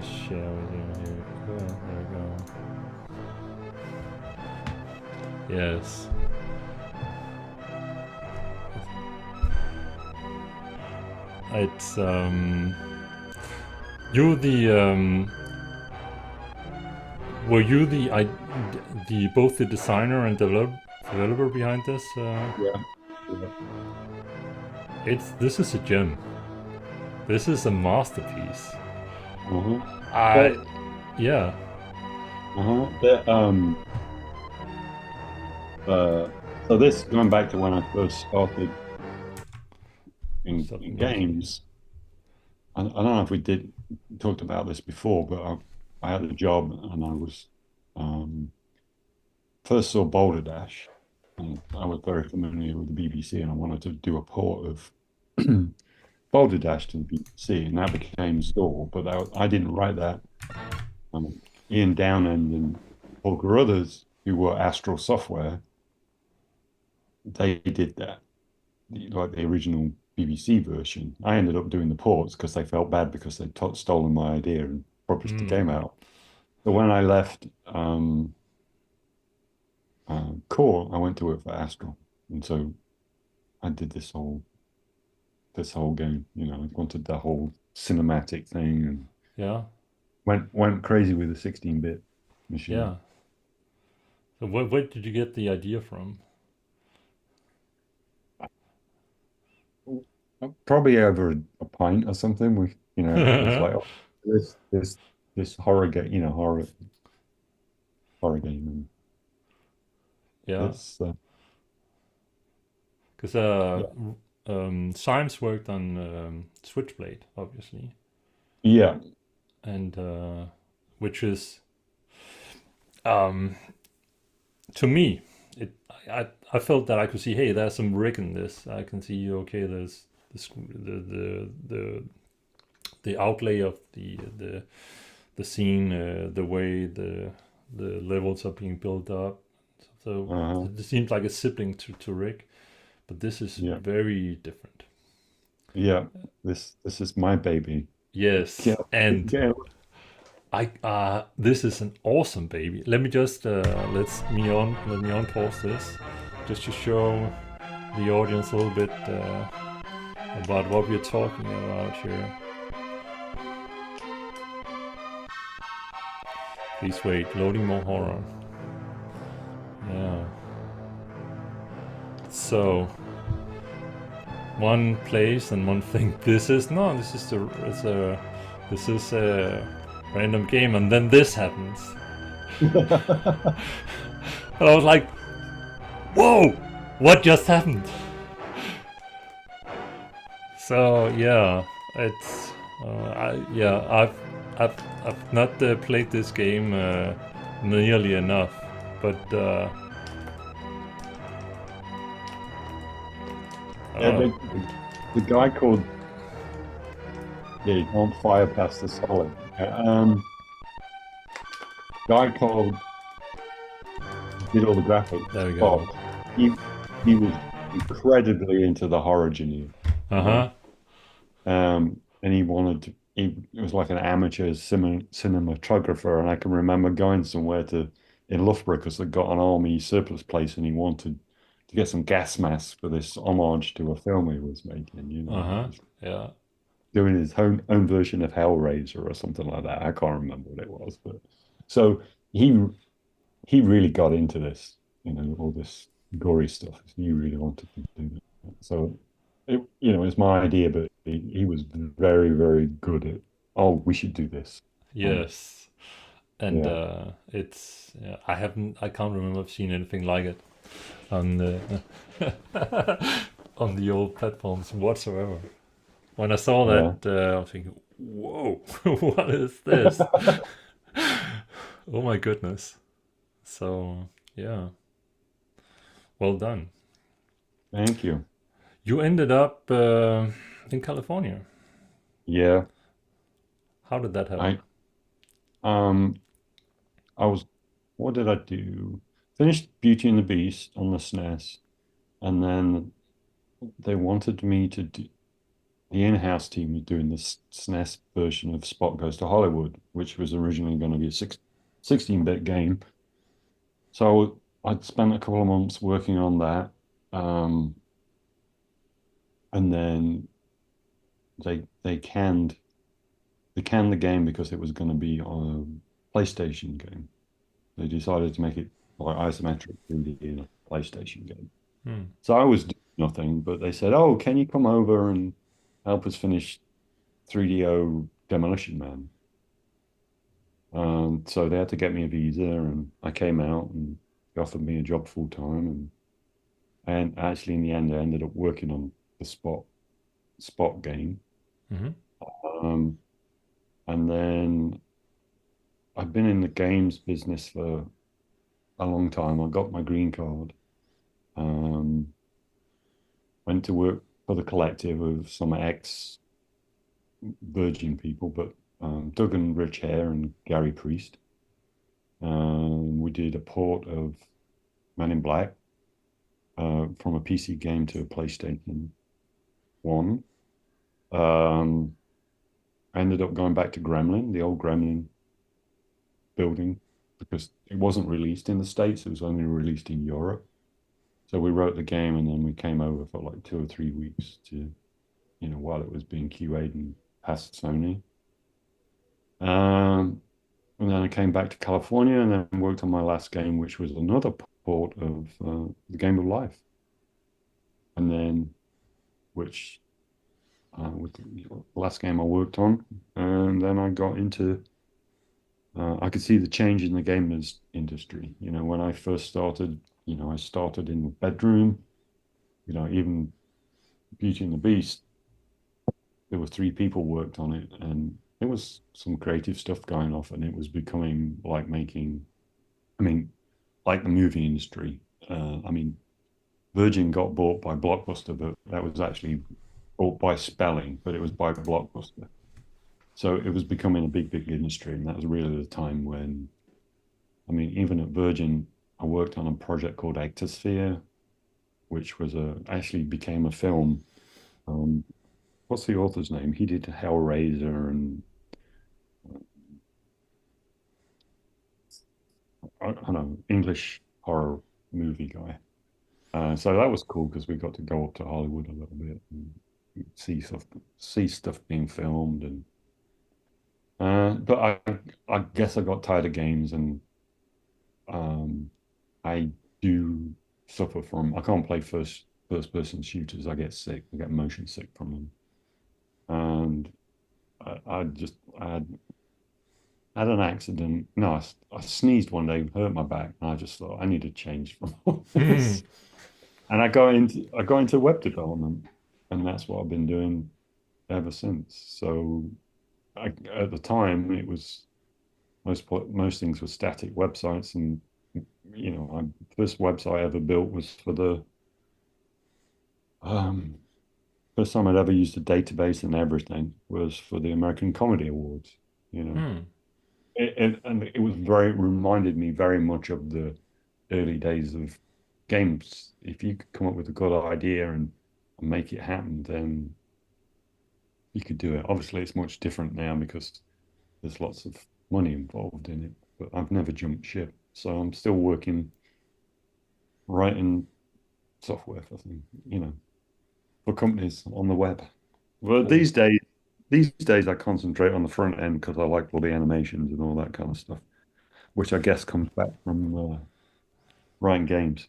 share with you here. Oh, there we go. Yes. It's you were you the both the designer and developer behind this? Yeah. Yeah. This is a gem. This is a masterpiece. Uh-huh. Yeah. Uh-huh. So this going back to when I first started in games. I don't know if we talked about this before, but I had a job and I was first saw Boulder Dash, and I was very familiar with the BBC, and I wanted to do a port of Boulder Dash to the BBC, and that became Store. But I didn't write that. Ian Downend and Paul Carruthers, who were Astral Software, they did that, like the original BBC version. I ended up doing the ports because they felt bad because they'd stolen my idea and published the game out. So when I left Core, I went to work for Astral, and so I did this whole game. You know, I wanted the whole cinematic thing, and Yeah. went crazy with the 16-bit machine. Yeah. So where did you get the idea from? Probably over a pint or something. It was like, oh, this horror game, horror game, and Yeah. it's Because yeah, Symes worked on Switchblade, obviously, yeah, and which is to me, I felt that I could see, hey, there's some rig in this. I can see, okay, there's the outlay of the scene, the way the levels are being built up. So it seems like a sibling to Rick, but this is yeah, very different. yeah. This is my baby. Yes, Yeah, and yeah. this is an awesome baby. Let me just let me on pause this just to show the audience a little bit about what we're talking about here. Please wait, loading more horror. Yeah. So one place and one thing. This is a random game, and then this happens. And I was like, whoa, what just happened? So yeah, it's I've not played this game nearly enough, but Yeah, the guy called you can't fire past the solid. Guy called did all the graphics. there we go. He was incredibly into the horror genre. Uh-huh. And he wanted to. It was like an amateur cinematographer, and I can remember going somewhere in Loughborough because they got an army surplus place, and he wanted to get some gas masks for this homage to a film he was making. Uh-huh. Yeah. Doing his own version of Hellraiser or something like that. I can't remember what it was, but so he really got into this, all this gory stuff. He really wanted to do that. So it's my idea, but he was very, very good at, oh, we should do this. Yes. And Yeah, it's yeah, I can't remember I've seen anything like it on the on the old platforms whatsoever. When I saw yeah. that, I was thinking, "Whoa, what is this? Oh my goodness!" So yeah, well done. Thank you. You ended up in California. Yeah, How did that happen? I um I was what did I do? Finished Beauty and the Beast on the SNES, and then they wanted me to do the in-house team was doing this SNES version of Spot Goes to Hollywood, which was originally going to be a 16-bit game. So I'd spent a couple of months working on that. Um, and then they canned the game because it was going to be on a PlayStation game. They decided to make it like isometric 3D in a PlayStation game. Hmm. So I was doing nothing, but they said, "Oh, can you come over and help us finish 3DO Demolition Man?" So they had to get me a visa, and I came out, and they offered me a job full time, and actually in the end, I ended up working on the Spot game. Mm-hmm. Um, and then I've been in the games business for a long time. I got my green card. Um, Went to work for the collective of some ex Virgin people, but Doug and Rich Hare and Gary Priest. We did a port of Men in Black from a PC game to a PlayStation 1. Um, I ended up going back to Gremlin, the old Gremlin building, because it wasn't released in the States, it was only released in Europe. So we wrote the game and then we came over for like 2 or 3 weeks to, while it was being QA'd and past Sony. Um, and then I came back to California and then worked on my last game, which was another port of the Game of Life. And then, which was the last game I worked on. And then I got into, I could see the change in the gamers industry. When I first started, I started in the bedroom, even Beauty and the Beast, there were 3 people worked on it, and there was some creative stuff going off, and it was becoming like making, I mean, like the movie industry. I mean, Virgin got bought by Blockbuster, but that was actually bought by Spelling, but it was by Blockbuster. So it was becoming a big, big industry, and that was really the time when, I mean, even at Virgin, I worked on a project called Ectosphere, which was actually became a film. Um, what's the author's name? He did Hellraiser and I don't know, English horror movie guy. So that was cool because we got to go up to Hollywood a little bit and see stuff being filmed, and but I guess I got tired of games, and um, I do suffer from I can't play first person shooters. I get sick. I get motion sick from them, and I had an accident. No, I sneezed one day, hurt my back, and I just thought I need to change from all Hmm. this. And I got into web development, and that's what I've been doing ever since. So at the time, it was most things were static websites, and first website I ever built was for the um, first time I'd ever used a database and everything was for the American Comedy Awards. You know, Hmm. and it was reminded me very much of the early days of games. If you could come up with a good idea and make it happen, then you could do it. Obviously, it's much different now because there's lots of money involved in it, but I've never jumped ship. So I'm still working, writing software for things, for companies on the web. Well, Cool. these days I concentrate on the front end because I like all the animations and all that kind of stuff, which I guess comes back from writing games.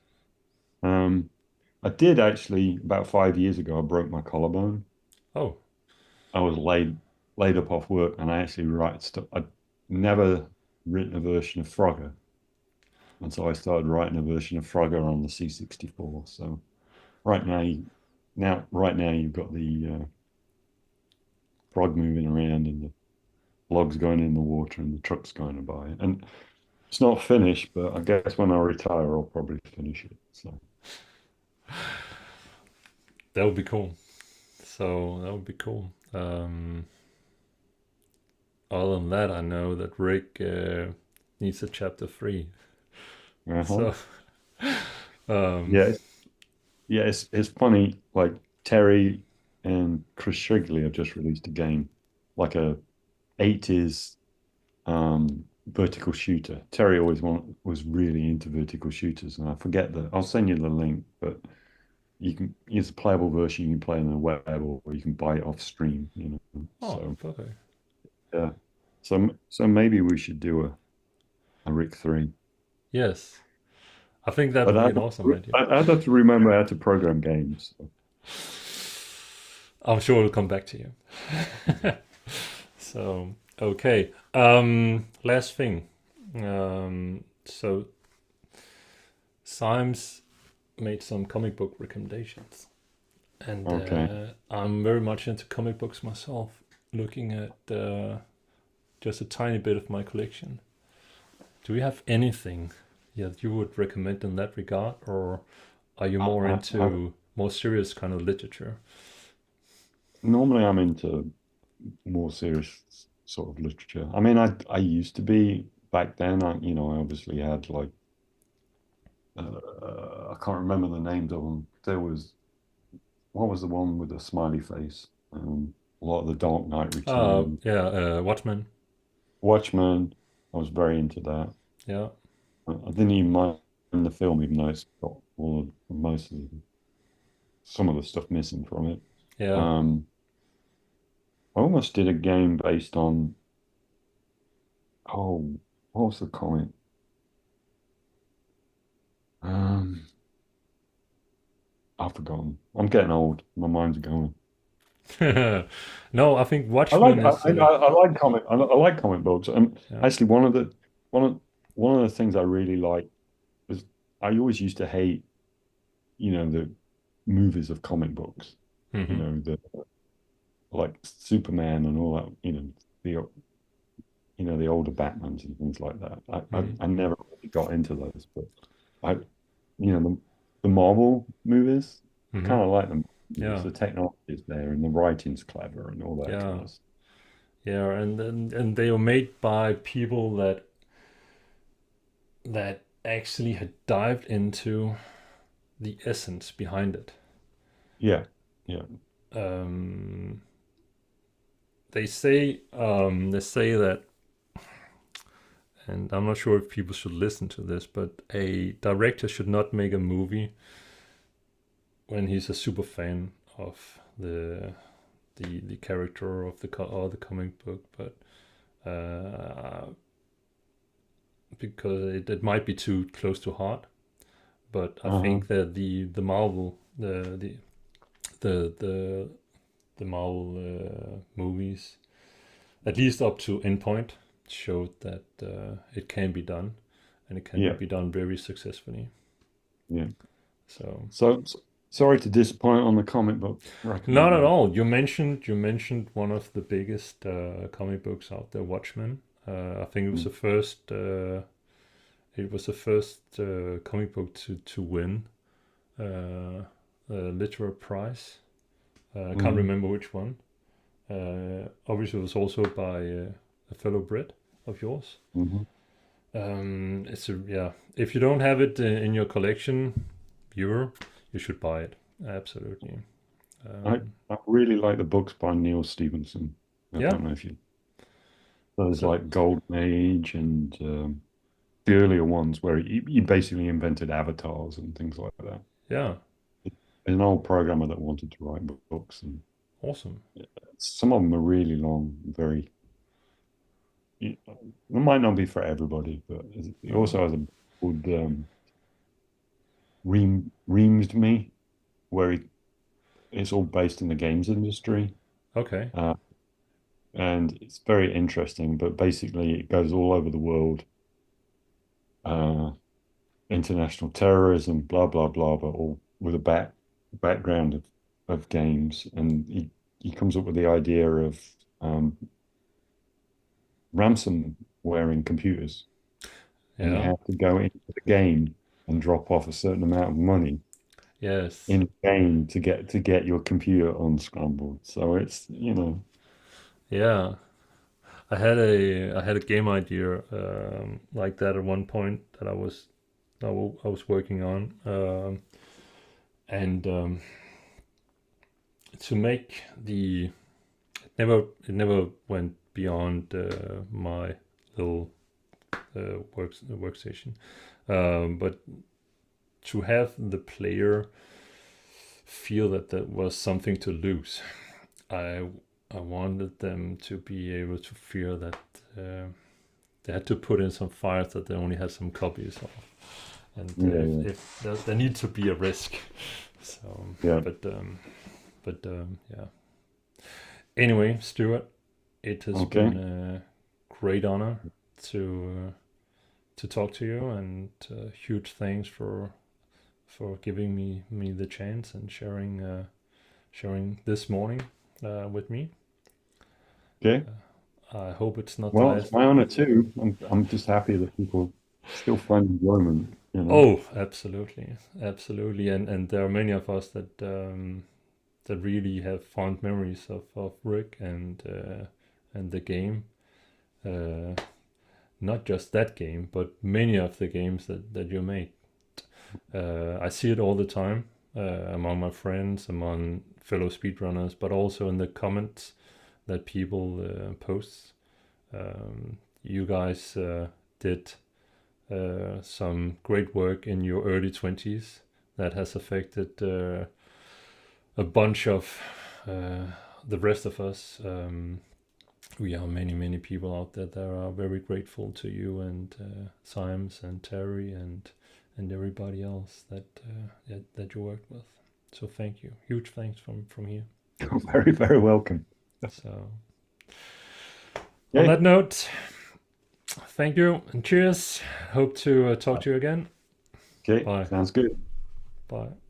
Um, I did actually about 5 years ago. I broke my collarbone. Oh, I was laid up off work, and I actually write stuff. I'd never written a version of Frogger, and so I started writing a version of Frogger on the C64. So right now, right now you've got the frog moving around and the logs going in the water and the trucks going by. And it's not finished, but I guess when I retire, I'll probably finish it. So that would be cool. So that would be cool. Other than that, I know that Rick needs a chapter 3. uh-huh. So um, Yeah, it's funny. Like Terry and Chris Shrigley have just released a game, like a 80s vertical shooter. Terry was really into vertical shooters, and I forget that. I'll send you the link, but you can use a playable version. You can play on the web, or you can buy it off stream. oh, So perfect. yeah, so maybe we should do a Rick 3. Yes, I think that But would be an awesome idea. I'd have to remember how to program games. So. I'm sure it'll come back to you. So okay, last thing. So Symes made some comic book recommendations, and Okay. I'm very much into comic books myself. Looking at just a tiny bit of my collection. Do you have anything that you would recommend in that regard, or are you more into more serious kind of literature? Normally, I'm into more serious sort of literature. I mean, I used to be back then. I obviously had like I can't remember the names of them. There was what was the one with the smiley face? A lot of the Dark Knight Return, Yeah, Watchmen. Watchmen. I was very into that. Yeah, I didn't even mind the film, even though it's got most of some of the stuff missing from it. yeah. Um, I almost did a game based on what was the comic? Um, I've forgotten. I'm getting old. My mind's going. No, I think I like Watchmen is. I like I like comic books. And Yeah. actually, one of one of the things I really like was I always used to hate, the movies of comic books. Hmm. The like Superman and all that. The the older Batmans and things like that. Hmm. I never really got into those, but I the Marvel movies, I Hmm. kind of like them because Yeah, the technology is there and the writing's clever and all that kind yeah, of stuff. yeah, and they were made by people that actually had dived into the essence behind it. Yeah, yeah. Um, they say that, and I'm not sure if people should listen to this, but a director should not make a movie when he's a super fan of the character of or the comic book, but because it might be too close to heart. But I Uh-huh. think that the Marvel the the Marvel movies, at least up to Endpoint, showed that it can be done, and it can Yeah, be done very successfully. yeah. So Sorry to disappoint on the comic book not at recommendation. all. You mentioned one of the biggest comic books out there, Watchmen. I think it was Mm. the first. It was the first comic book to win a literary prize. I can't Mhm. remember which one. Obviously, it was also by a fellow Brit of yours. Mhm. It's a yeah. If you don't have it in your collection, viewer, you should buy it. Absolutely. I Um, I really like the books by Neal Stephenson. I yeah. don't know if you those So like Golden Age and the earlier ones where he basically invented avatars and things like that. yeah, An old programmer that wanted to write books, and awesome. some of them are really long, very. It might not be for everybody, but it No. also has a good Reamed Me. where it's all based in the games industry. Okay. Uh, and it's very interesting, but basically it goes all over the world. Uh, International terrorism, blah blah blah, but all with a background of games. And he comes up with the idea of um, ransomware computers, and you Yeah. have to go into the game and drop off a certain amount of money Yes. in a game to get your computer unscrambled. So it's, you know, Yeah. I had a game idea like that at one point that I was working on, and to make it never went beyond my little workstation, but to have the player feel that there was something to lose. I I wanted them to be able to feel that they had to put in some files that they only had some copies of, and yeah, if there need to be a risk. So, yeah, yeah. Anyway, Stuart, it has okay, been a great honor to talk to you, and huge thanks for giving me the chance and sharing this morning with me. okay. I hope it's not the Well, it's last. my honor too. I'm just happy that people still find enjoyment, you know. Oh, absolutely, absolutely, and there are many of us that really have fond memories of Rick and the game. Uh, Not just that game, but many of the games that you made. I see it all the time among my friends, among fellow speedrunners, but also in the comments that people post. You guys did some great work in your early 20s that has affected a bunch of the rest of us. We are many people out there that are very grateful to you and Symes and Terry and everybody else that you worked with. So thank you, huge thanks from here. You're very, very welcome. So on Okay, that note, thank you and cheers. Hope to talk to you again. okay, Bye. sounds good. Bye.